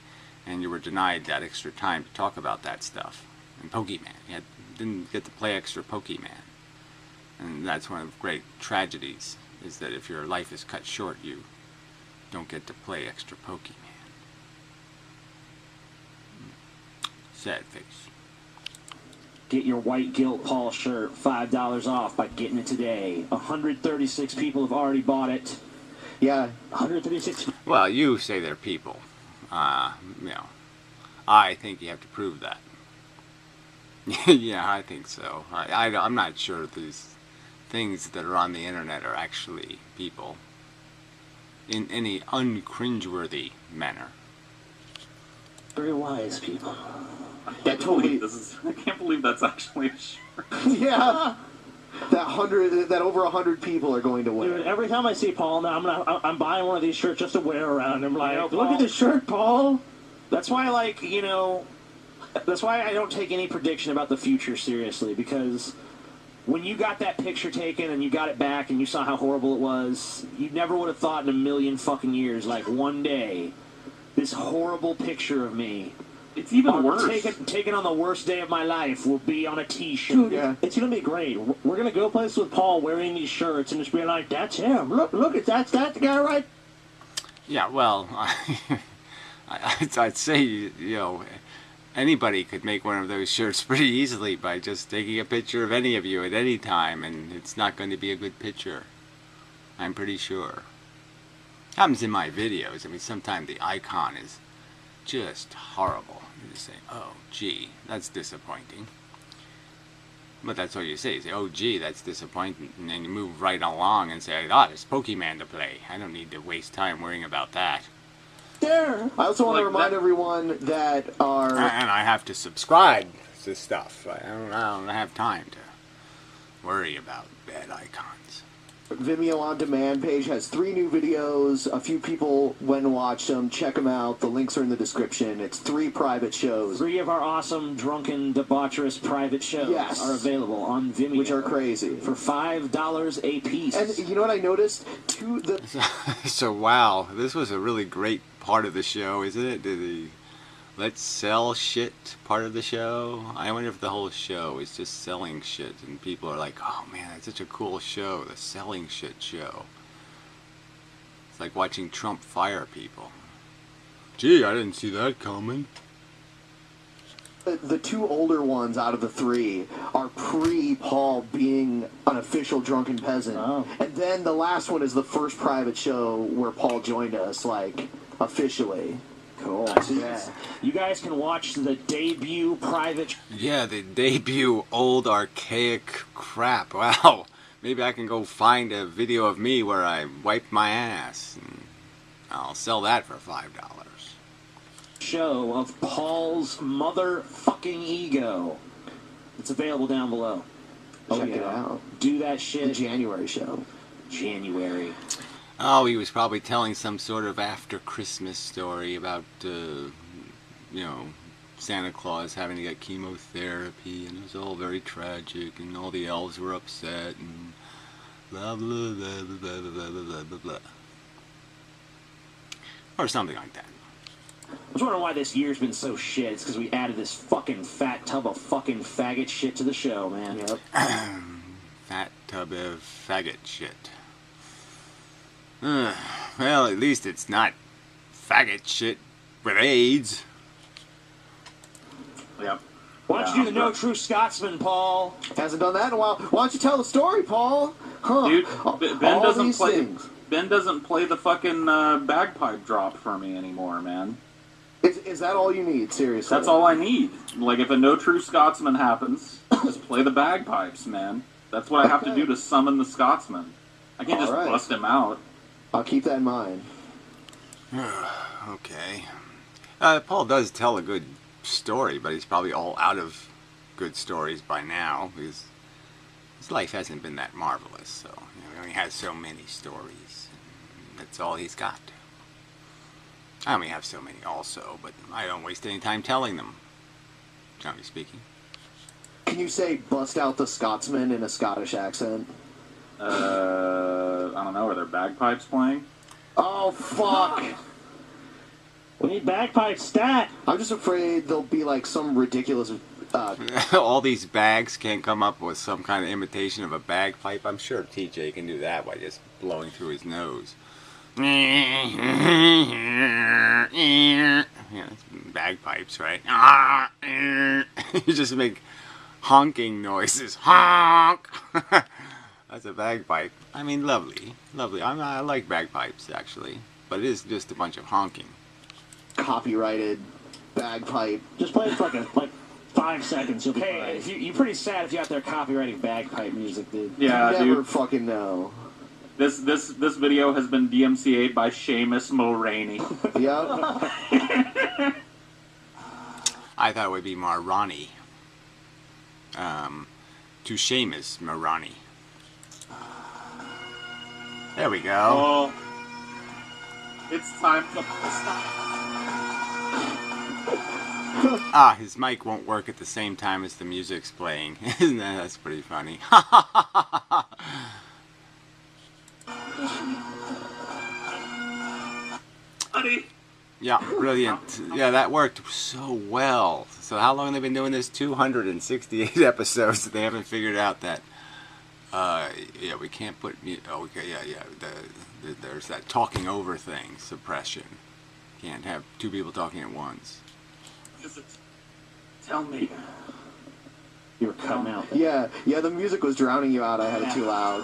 and you were denied that extra time to talk about that stuff. And Pokemon. You didn't get to play extra Pokemon. And that's one of the great tragedies, is that if your life is cut short, you don't get to play extra Pokemon. Sad face. Get your White Guilt Paul shirt $5 off by getting it today. 136 people have already bought it. Yeah. 136. Well, you say they're people. You know, I think you have to prove that. Yeah, I think so. I'm not sure these things that are on the internet are actually people in any uncringeworthy manner. Very wise people. That totally. I can't believe that's actually a shirt. Yeah. That over 100 people are going to win. Dude, every time I see Paul now, I'm buying one of these shirts just to wear around. I'm like, look at this shirt, Paul. That's why, like, you know, that's why I don't take any prediction about the future seriously, because when you got that picture taken and you got it back and you saw how horrible it was, you never would have thought in a million fucking years, like, one day, this horrible picture of me, It's even worse. taken on the worst day of my life, will be on a t-shirt. Dude, yeah. It's going to be great. We're going to go places with Paul wearing these shirts and just be like, that's him. Look, that's the guy, right? Yeah, well, I'd say, you know, anybody could make one of those shirts pretty easily by just taking a picture of any of you at any time, and it's not going to be a good picture. I'm pretty sure. Happens in my videos. I mean, sometimes the icon is just horrible. You just say, oh, gee, that's disappointing. But that's what you say. You say, oh, gee, that's disappointing. And then you move right along and say, oh, there's Pokemon to play. I don't need to waste time worrying about that. There. I also want to Like remind that- everyone that our And I have to subscribe to stuff. I don't have time to worry about bad icons. Vimeo On Demand page has 3 new videos. A few people went and watched them. Check them out. The links are in the description. It's 3 private shows. 3 of our awesome, drunken, debaucherous private shows Yes. are available on Vimeo. Which are crazy. For $5 a piece. And you know what I noticed? So wow, this was a really great part of the show, isn't it? The let's sell shit part of the show. I wonder if the whole show is just selling shit and people are like, oh man, that's such a cool show, the selling shit show. It's like watching Trump fire people. Gee, I didn't see that coming. The 2 older ones out of the 3 are pre-Paul being an official drunken peasant. Oh. And then the last one is the first private show where Paul joined us, like, officially. Cool. Yeah. You guys can watch the debut private Yeah, the debut old archaic crap. Wow. Maybe I can go find a video of me where I wipe my ass. And I'll sell that for $5. show of Paul's motherfucking ego. It's available down below. Check it out. Do that The shit. January show. January. Oh, he was probably telling some sort of after Christmas story about, you know, Santa Claus having to get chemotherapy, and it was all very tragic, and all the elves were upset, and blah, blah, blah, blah, blah, blah, blah, blah, blah. Or something like that. I was wondering why this year's been so shit. It's because we added this fucking fat tub of fucking faggot shit to the show, man. Yep. Fat tub of faggot shit. Well, at least it's not faggot shit with AIDS. Yep. Why don't you do the No True Scotsman, Paul? Hasn't done that in a while. Why don't you tell the story, Paul? Huh? Dude, All Ben doesn't these play. things. Ben doesn't play the fucking bagpipe drop for me anymore, man. Is that all you need? Seriously? That's all I need. Like, if a No True Scotsman happens, just play the bagpipes, man. That's what I have to do to summon the Scotsman. I can't just Alright. bust him out. I'll keep that in mind. Okay. Paul does tell a good story, but he's probably all out of good stories by now because his life hasn't been that marvelous. So he only has so many stories. That's all he's got. I only have so many also, but I don't waste any time telling them, generally speaking. Can you say "bust out the Scotsman" in a Scottish accent? I don't know. Are there bagpipes playing? Oh fuck! We need bagpipe stat. I'm just afraid there'll be like some ridiculous. All these bags can't come up with some kind of imitation of a bagpipe. I'm sure TJ can do that by just blowing through his nose. Yeah, that's bagpipes, right? You just make honking noises. Honk! That's a bagpipe. I mean, lovely. Lovely. I like bagpipes, actually. But it is just a bunch of honking. Copyrighted bagpipe. Just play it for like 5 seconds. You'll be fine. You're pretty sad if you're out there copywriting bagpipe music, dude. Yeah, you never dude. fucking know. This video has been DMCA'd by Seamus Mulroney. Yep. I thought it would be Marrani. To Seamus Marrani. There we go. Oh, it's time to stop. Ah, his mic won't work at the same time as the music's playing. Isn't that? That's pretty funny. Buddy. Yeah, brilliant. Yeah, that worked so well. So how long have they been doing this? 268 episodes. They haven't figured out that, yeah, we can't put, oh, okay, yeah, there's that talking over thing, suppression. Can't have two people talking at once. Tell me. You were cutting out. Yeah, the music was drowning you out. I had it too loud.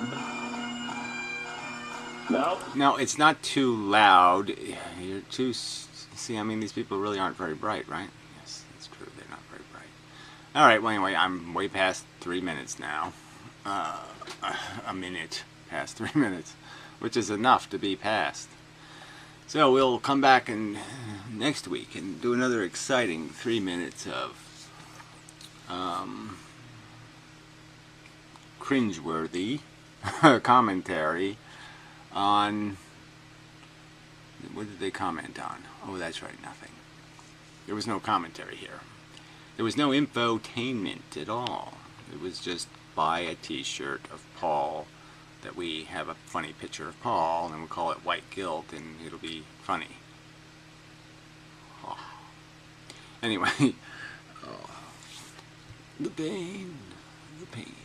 No. No, it's not too loud. You're too, see, I mean, these people really aren't very bright, right? Yes, that's true. They're not very bright. All right, well, anyway, I'm way past 3 minutes now. A minute past 3 minutes, which is enough to be past. So we'll come back next week and do another exciting 3 minutes of cringeworthy commentary on, what did they comment on? Oh, that's right, nothing. There was no commentary here. There was no infotainment at all. It was just buy a t-shirt of Paul that we have a funny picture of Paul and we'll call it White Guilt and it'll be funny. Oh. Anyway, oh. The pain, the pain,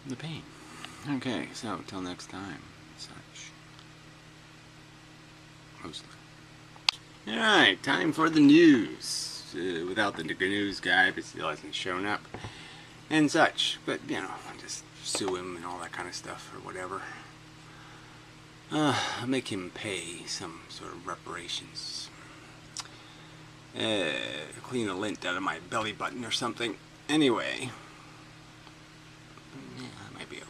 the pain. Okay, so till next time, such. Mostly. Alright, time for the news. Without the news guy, but still hasn't shown up. And such. But, you know, just sue him and all that kind of stuff or whatever. Make him pay some sort of reparations. Clean a lint out of my belly button or something. Anyway. Yeah, that might be okay.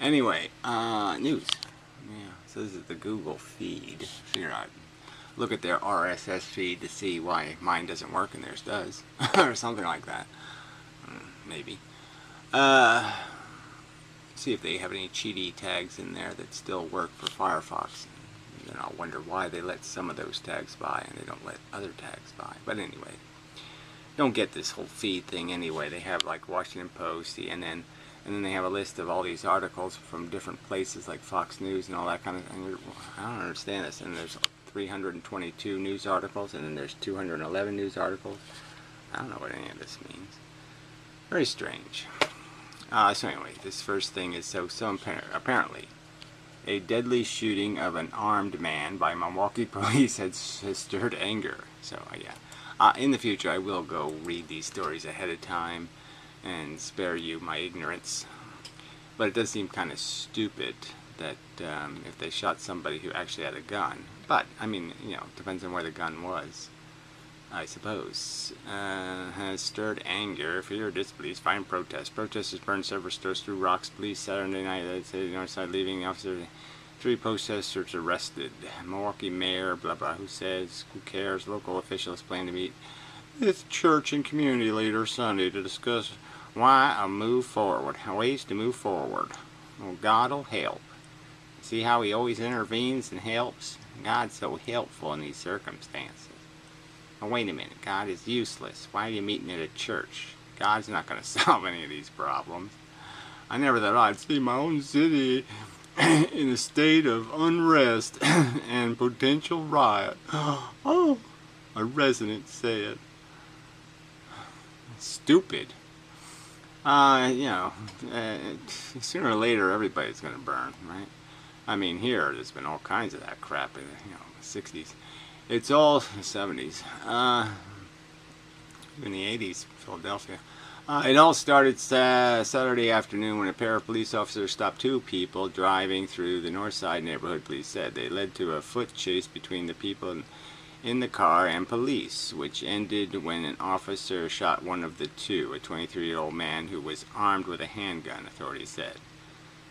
Anyway, news. Yeah, so this is the Google feed. Figure out, look at their RSS feed to see why mine doesn't work and theirs does. Or something like that. Maybe. See if they have any cheaty tags in there that still work for Firefox. And then I'll wonder why they let some of those tags by and they don't let other tags by. But anyway. don't get this whole feed thing anyway. They have like Washington Post, CNN, and then they have a list of all these articles from different places like Fox News and all that kind of thing. I don't understand this. And there's 322 news articles, and then there's 211 news articles. I don't know what any of this means. Very strange. So anyway, this first thing is so apparently a deadly shooting of an armed man by Milwaukee police has stirred anger. So yeah, in the future I will go read these stories ahead of time and spare you my ignorance. But it does seem kind of stupid that if they shot somebody who actually had a gun. But I mean, you know, depends on where the gun was, I suppose. Has stirred anger, fear, disbelief, violent protest. Protesters burned several stores, threw rocks. Police Saturday night at the north side, leaving the officer. 3 protesters arrested. Milwaukee mayor, blah blah, who says, who cares? Local officials plan to meet with church and community leaders Sunday to discuss why a move forward, ways to move forward. Well, God will help. See how he always intervenes and helps? God's so helpful in these circumstances. Now wait a minute, God is useless. Why are you meeting at a church? God's not going to solve any of these problems. I never thought I'd see my own city in a state of unrest and potential riot. Oh, a resident said. Stupid. You know, sooner or later everybody's going to burn, right? I mean, here there's been all kinds of that crap in the 60s. It's all 70s. In the 80s, Philadelphia. It all started Saturday afternoon when a pair of police officers stopped 2 people driving through the North Side neighborhood, police said. They led to a foot chase between the people in the car and police, which ended when an officer shot one of the 2, a 23-year-old man who was armed with a handgun, authorities said.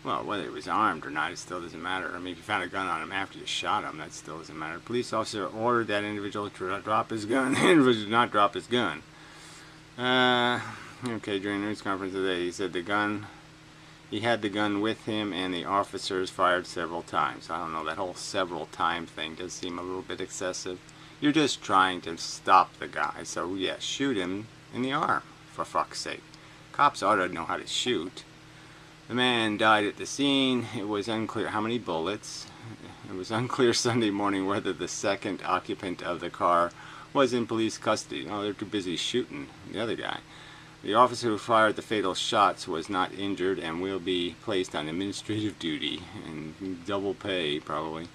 Well, whether he was armed or not, it still doesn't matter. I mean, if you found a gun on him after you shot him, that still doesn't matter. The police officer ordered that individual to drop his gun. The individual did not drop his gun. Okay, during a news conference today, he said he had the gun with him and the officers fired several times. I don't know, that whole several time thing does seem a little bit excessive. You're just trying to stop the guy, so yeah, shoot him in the arm, for fuck's sake. Cops ought to know how to shoot. The man died at the scene. It was unclear how many bullets. It was unclear Sunday morning whether the second occupant of the car was in police custody. Oh, they're too busy shooting the other guy. The officer who fired the fatal shots was not injured and will be placed on administrative duty and double pay, probably.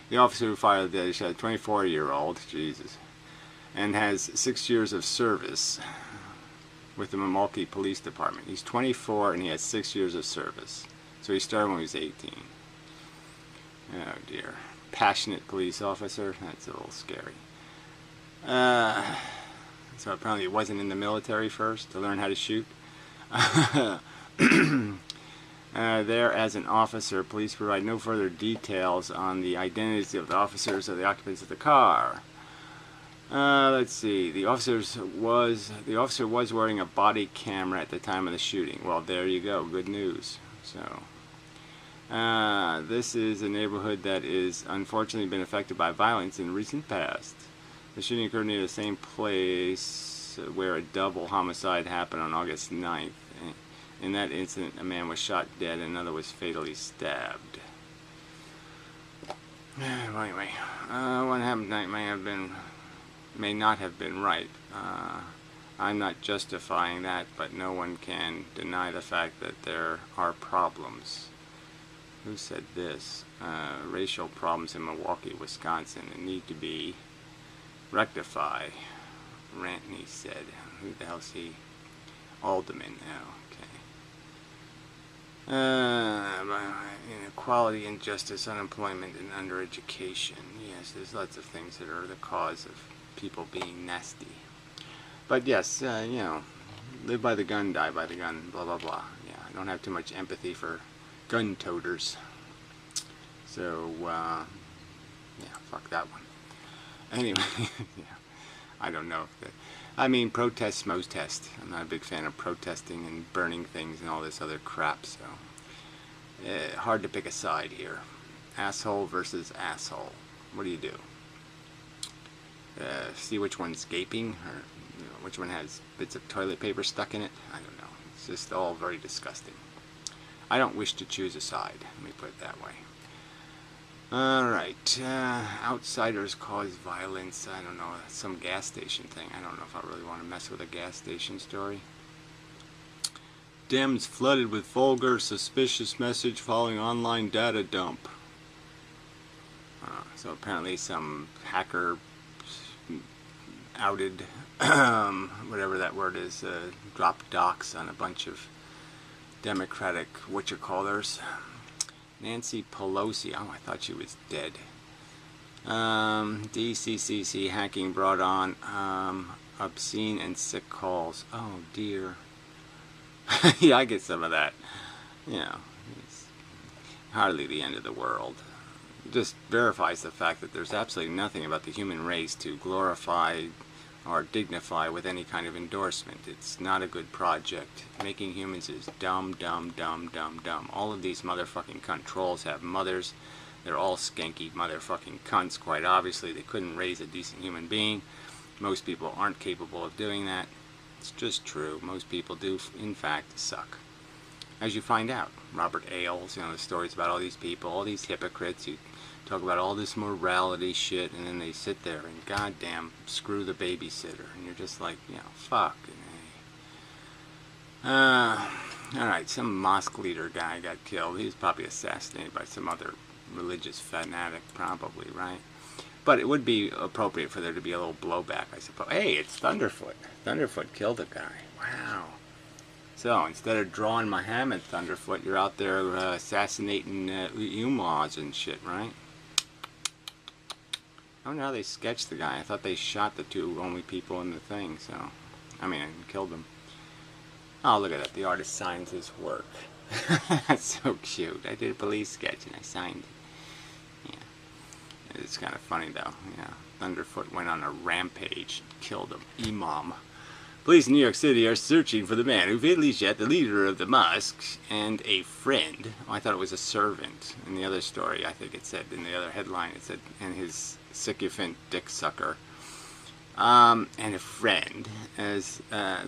The officer who fired the shot, a 24-year-old, Jesus, and has 6 years of service with the Milwaukee Police Department. He's 24 and he has 6 years of service. So he started when he was 18. Oh dear. Passionate police officer? That's a little scary. So apparently he wasn't in the military first to learn how to shoot. There, as an officer, police provide no further details on the identities of the officers or the occupants of the car. Let's see. The officer was wearing a body camera at the time of the shooting. Well, there you go. Good news. So, this is a neighborhood that is unfortunately been affected by violence in the recent past. The shooting occurred near the same place where a double homicide happened on August 9th. In that incident, a man was shot dead and another was fatally stabbed. Well, anyway, what happened tonight may not have been right. I'm not justifying that, but no one can deny the fact that there are problems. Who said this? Racial problems in Milwaukee, Wisconsin, and need to be rectified. Rantney said. Who the hell's he? Alderman now. Inequality, injustice, unemployment, and undereducation. Yes, there's lots of things that are the cause of people being nasty. But yes, you know, live by the gun, die by the gun, blah blah blah. Yeah, I don't have too much empathy for gun toters. So, yeah, fuck that one. Anyway, yeah, I don't know if I mean, protest, motest. I'm not a big fan of protesting and burning things and all this other crap, so hard to pick a side here. Asshole versus asshole. What do you do? See which one's gaping, or you know, which one has bits of toilet paper stuck in it. I don't know. It's just all very disgusting. I don't wish to choose a side. Let me put it that way. Alright, outsiders cause violence. I don't know, that's some gas station thing. I don't know if I really want to mess with a gas station story. Dems flooded with vulgar, suspicious message following online data dump. So apparently some hacker outed, whatever that word is, dropped docs on a bunch of Democratic whatchamacallers. Nancy Pelosi, oh, I thought she was dead. DCCC hacking brought on obscene and sick calls. Oh dear. Yeah, I get some of that. You know, it's hardly the end of the world. It just verifies the fact that there's absolutely nothing about the human race to glorify or dignify with any kind of endorsement. It's not a good project. Making humans is dumb, dumb, dumb, dumb, dumb. All of these motherfucking cunt trolls have mothers. They're all skanky motherfucking cunts. Quite obviously, they couldn't raise a decent human being. Most people aren't capable of doing that. It's just true. Most people do, in fact, suck. As you find out. Robert Ailes, you know, the stories about all these people, all these hypocrites who talk about all this morality shit, and then they sit there and goddamn screw the babysitter, and you're just like, you know, fucking A. Alright, some mosque leader guy got killed. He was probably assassinated by some other religious fanatic, probably, right? But it would be appropriate for there to be a little blowback, I suppose. Hey, it's Thunderfoot. Thunderfoot killed a guy. Wow. So, instead of drawing Muhammad Thunderfoot, you're out there assassinating Umaws and shit, right? I wonder how they sketched the guy. I thought they shot the two only people in the thing, so... I mean, killed them. Oh, look at that. The artist signs his work. That's so cute. I did a police sketch and I signed it. Yeah. It's kind of funny, though. Yeah. Thunderfoot went on a rampage and killed an imam. Police in New York City are searching for the man who fatally shot the leader of the mosque and a friend. Oh, I thought it was a servant. In the other story, I think it said, in the other headline, it said, and his sycophant dick sucker. And a friend, as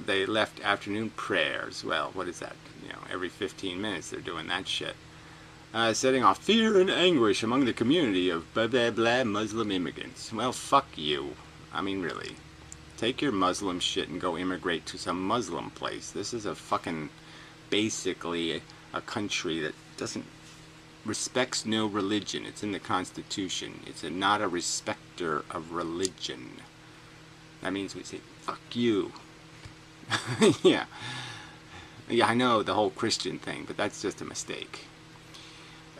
they left afternoon prayers. Well, what is that? You know, every 15 minutes they're doing that shit. Setting off fear and anguish among the community of blah blah blah Muslim immigrants. Well, fuck you. I mean, really. Take your Muslim shit and go immigrate to some Muslim place. This is a fucking, basically, a country that doesn't, respects no religion. It's in the Constitution. It's not a respecter of religion. That means we say, fuck you. Yeah. Yeah, I know the whole Christian thing, but that's just a mistake.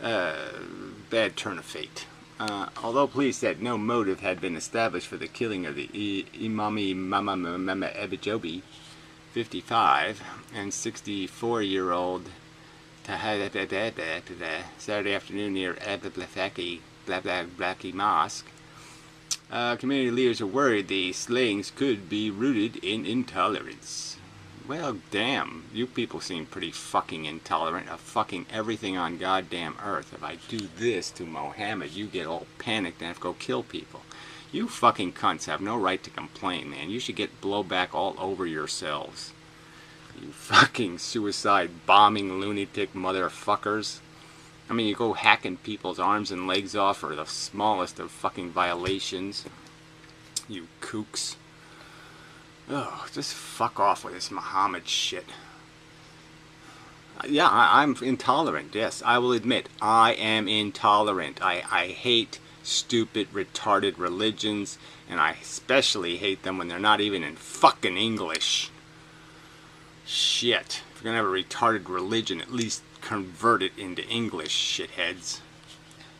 Bad turn of fate. Although police said no motive had been established for the killing of the Imami Mama Ebijobi, 55, and 64-year-old Saturday afternoon near Blackie Mosque. Community leaders are worried the slayings could be rooted in intolerance. Well, damn, you people seem pretty fucking intolerant of fucking everything on goddamn earth. If I do this to Mohammed, you get all panicked and have to go kill people. You fucking cunts have no right to complain, man. You should get blowback all over yourselves. You fucking suicide bombing lunatic motherfuckers. I mean, you go hacking people's arms and legs off for the smallest of fucking violations. You kooks. Oh, just fuck off with this Muhammad shit. Yeah, I'm intolerant, yes. I will admit, I am intolerant. I hate stupid, retarded religions, and I especially hate them when they're not even in fucking English. Shit. If you're gonna have a retarded religion, at least convert it into English, shitheads.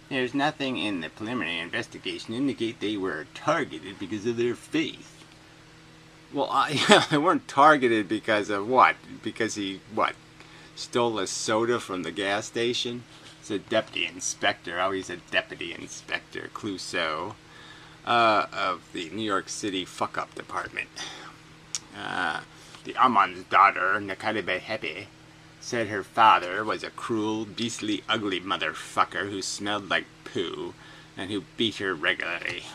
There's nothing in the preliminary investigation to indicate they were targeted because of their faith. Well, yeah, they weren't targeted because of what? Because he, what, stole a soda from the gas station? It's a deputy inspector. Oh, he's a deputy inspector, Clouseau, of the New York City fuck-up department. The Amon's daughter, Nakaribe Hepe, said her father was a cruel, beastly, ugly motherfucker who smelled like poo and who beat her regularly.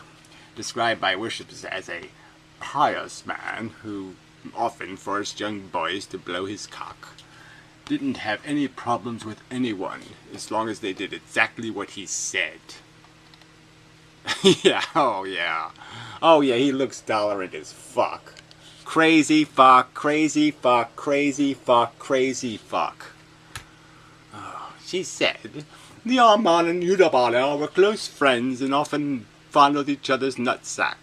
Described by worshippers as a pious man who often forced young boys to blow his cock. Didn't have any problems with anyone as long as they did exactly what he said. Yeah, oh yeah. Oh yeah, he looks tolerant as fuck. Crazy fuck, crazy fuck, crazy fuck, crazy fuck. Oh, she said, the Armand and Udabala were close friends and often fondled each other's nutsack,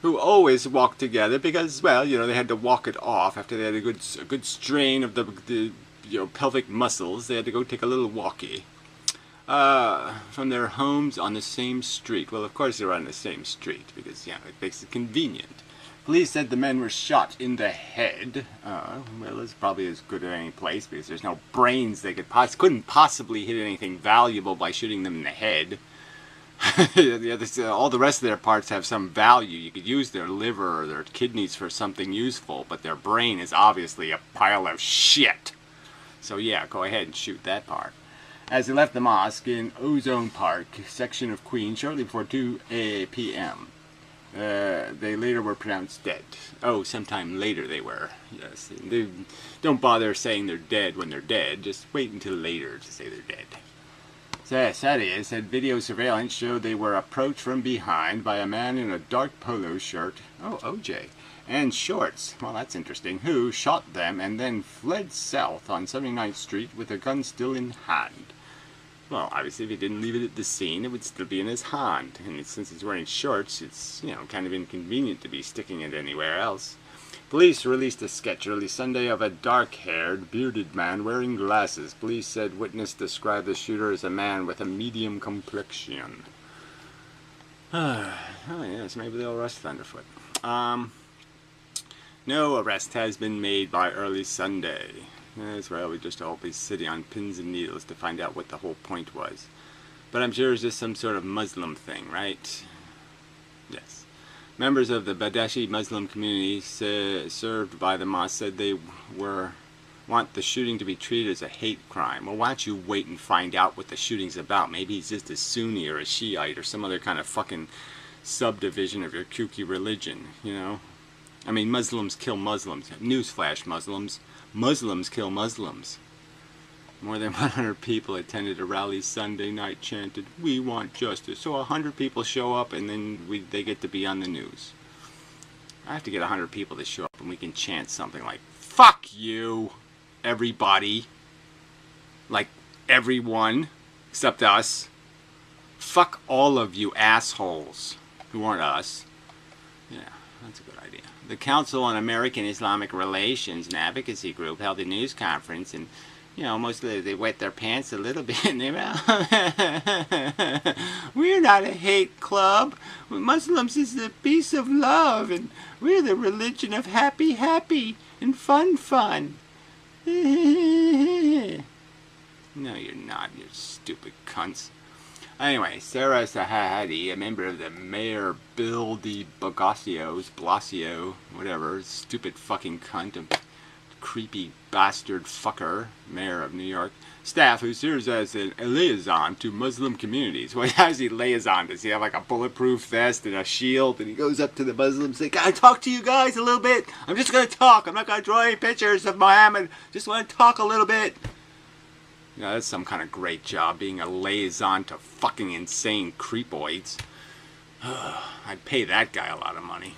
who always walked together because, well, you know, they had to walk it off after they had a good strain of the pelvic muscles. They had to go take a little walkie. From their homes on the same street. Well, of course they're on the same street because, yeah, it makes it convenient. Police said the men were shot in the head. Well, it's probably as good as any place because there's no brains they couldn't possibly hit anything valuable by shooting them in the head. All the rest of their parts have some value. You could use their liver or their kidneys for something useful, but their brain is obviously a pile of shit. So yeah, go ahead and shoot that part. As they left the mosque in Ozone Park, section of Queens, shortly before 2 p.m. They later were pronounced dead. Oh, sometime later they were. Yes, they don't bother saying they're dead when they're dead. Just wait until later to say they're dead. Sadia said video surveillance showed they were approached from behind by a man in a dark polo shirt, oh, OJ, and shorts, well that's interesting, who shot them and then fled south on 79th Street with a gun still in hand. Well, obviously if he didn't leave it at the scene, it would still be in his hand, and since he's wearing shorts, it's, you know, kind of inconvenient to be sticking it anywhere else. Police released a sketch early Sunday of a dark-haired, bearded man wearing glasses. Police said witness described the shooter as a man with a medium complexion. Oh yes, maybe they'll arrest Thunderfoot. No arrest has been made by early Sunday. That's why we just all be sitting on pins and needles to find out what the whole point was. But I'm sure it's just some sort of Muslim thing, right? Yes. Members of the Badashi Muslim community served by the mosque said they want the shooting to be treated as a hate crime. Well, why don't you wait and find out what the shooting's about? Maybe he's just a Sunni or a Shiite or some other kind of fucking subdivision of your kooky religion, you know? I mean, Muslims kill Muslims. Newsflash, Muslims. Muslims kill Muslims. More than 100 people attended a rally Sunday night, chanted, "We want justice." So 100 people show up and then they get to be on the news. I have to get 100 people to show up and we can chant something like, "Fuck you, everybody." Like, everyone, except us. Fuck all of you assholes who aren't us. Yeah, that's a good idea. The Council on American Islamic Relations, an advocacy group, held a news conference, and you know, mostly they wet their pants a little bit. And they we're not a hate club. Muslims is the peace of love, and we're the religion of happy, happy, and fun, fun. No, you're not, you stupid cunts. Anyway, Sarah Sahadi, a member of the Mayor Bill de Blasio, whatever, stupid fucking cunt, a creepy bastard fucker, mayor of New York, staff who serves as a liaison to Muslim communities. Well, how does he liaison? Does he have like a bulletproof vest and a shield, and he goes up to the Muslims and says, "Can I talk to you guys a little bit? I'm just going to talk. I'm not going to draw any pictures of Muhammad. Just want to talk a little bit." You know, that's some kind of great job, being a liaison to fucking insane creepoids. I'd pay that guy a lot of money.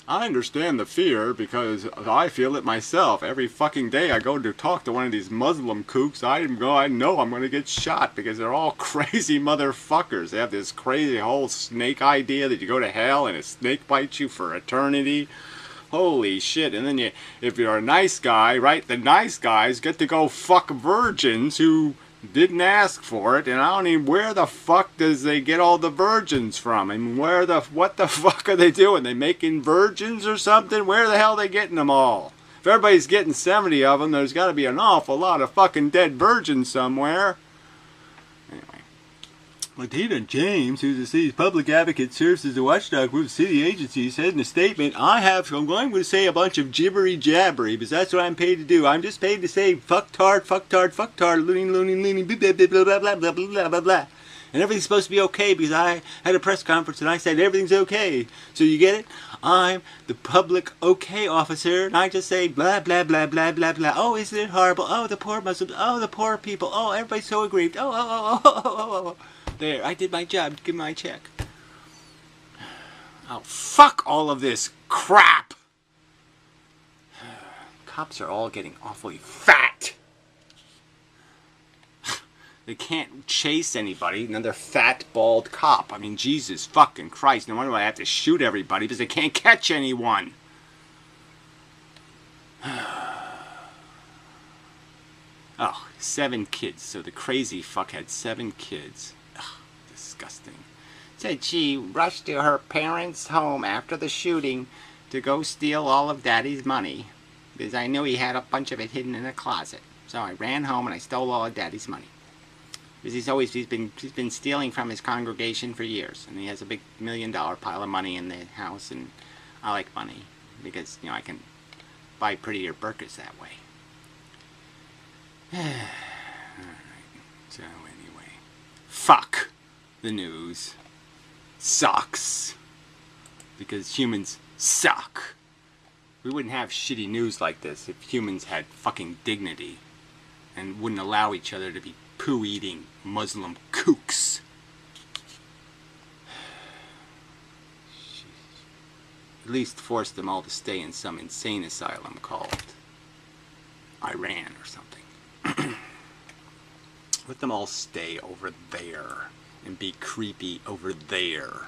I understand the fear because I feel it myself. Every fucking day I go to talk to one of these Muslim kooks, I know I'm going to get shot because they're all crazy motherfuckers. They have this crazy whole snake idea that you go to hell and a snake bites you for eternity. Holy shit. And then if you're a nice guy, right, the nice guys get to go fuck virgins who didn't ask for it, and I don't even, where the fuck does they get all the virgins from? I mean, what the fuck are they doing? They making virgins or something? Where the hell are they getting them all? If everybody's getting 70 of them, there's got to be an awful lot of fucking dead virgins somewhere. Anyway. Lieutenant James, who's the city's public advocate, serves as a watchdog for the city agency, said in a statement, I'm going to say a bunch of jibbery-jabbery, because that's what I'm paid to do. I'm just paid to say fucktard, loony, blah, blah, blah, blah, blah, blah, blah, blah. And everything's supposed to be okay, because I had a press conference and I said everything's okay. So you get it? I'm the public okay officer, and I just say blah, blah, blah, blah, blah, blah. Oh, isn't it horrible? Oh, the poor Muslims. Oh, the poor people. Oh, everybody's so aggrieved. Oh, oh, oh, oh, oh, oh, oh. There, I did my job. Give my check. Oh, fuck all of this crap. Cops are all getting awfully fat. They can't chase anybody. Another fat, bald cop. I mean, Jesus fucking Christ. No wonder I have to shoot everybody, because they can't catch anyone. Oh, 7 kids. So the crazy fuck had 7 kids. Ugh, disgusting. Said she rushed to her parents' home after the shooting to go steal all of Daddy's money, because I knew he had a bunch of it hidden in a closet. So I ran home and I stole all of Daddy's money. Because he's been stealing from his congregation for years, and he has a big $1 million pile of money in the house, and I like money because, you know, I can buy prettier burkas that way. Alright, so anyway, fuck the news. Sucks. Because humans suck. We wouldn't have shitty news like this if humans had fucking dignity and wouldn't allow each other to be poo-eating Muslim kooks. At least force them all to stay in some insane asylum called Iran or something. Let them all stay over there and be creepy over there.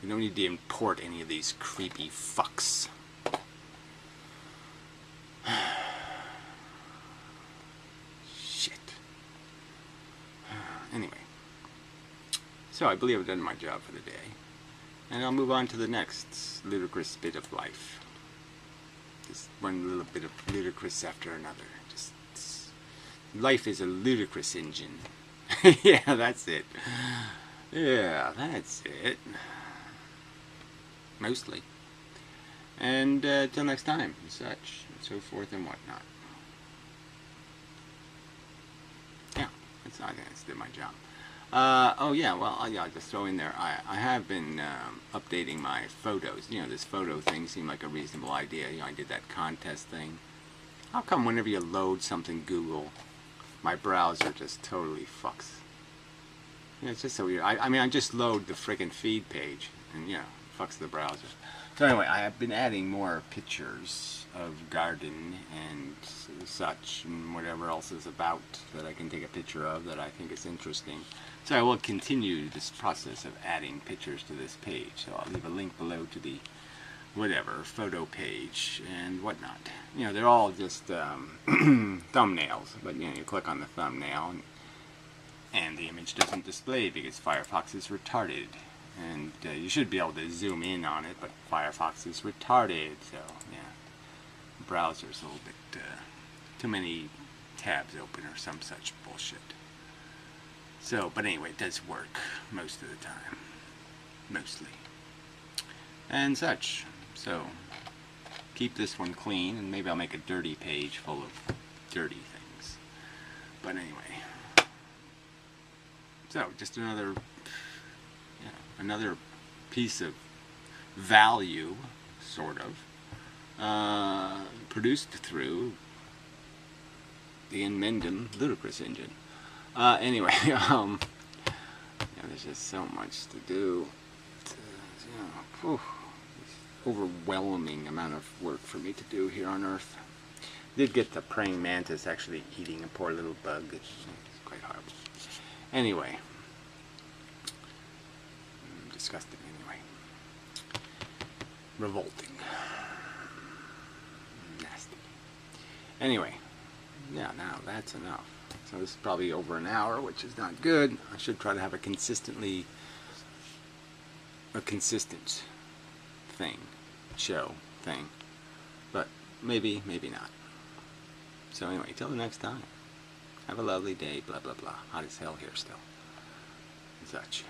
We don't need to import any of these creepy fucks. Anyway, so I believe I've done my job for the day, and I'll move on to the next ludicrous bit of life. Just one little bit of ludicrous after another. Just life is a ludicrous engine. Yeah, that's it. Yeah, that's it. Mostly. And till next time, and such, and so forth and whatnot. I think I did my job. Oh yeah, well, yeah, I'll just throw in there. I have been updating my photos. You know, this photo thing seemed like a reasonable idea. You know, I did that contest thing. How come whenever you load something Google, my browser just totally fucks? You know, it's just so weird. I mean, I just load the friggin' feed page, and you know, fucks the browser. So anyway, I have been adding more pictures of garden and such, and whatever else is about that I can take a picture of that I think is interesting. So I will continue this process of adding pictures to this page. So I'll leave a link below to the whatever photo page and whatnot. You know, they're all just thumbnails, but you know, you click on the thumbnail and the image doesn't display because Firefox is retarded. And you should be able to zoom in on it, but Firefox is retarded, so yeah. The browser's a little bit too many tabs open or some such bullshit. So, but anyway, it does work most of the time. Mostly. And such. So, keep this one clean, and maybe I'll make a dirty page full of dirty things. But anyway. So, just another piece of value, sort of, produced through the Inmendum ludicrous engine. Anyway, yeah, there's just so much to do. Overwhelming amount of work for me to do here on Earth. Did get the praying mantis actually eating a poor little bug. It's quite horrible. Anyway. Disgusting anyway. Revolting. Nasty. Anyway, yeah, now that's enough. So this is probably over an hour, which is not good. I should try to have a consistent show thing. But maybe, maybe not. So anyway, till the next time. Have a lovely day, blah, blah, blah. Hot as hell here still. And such.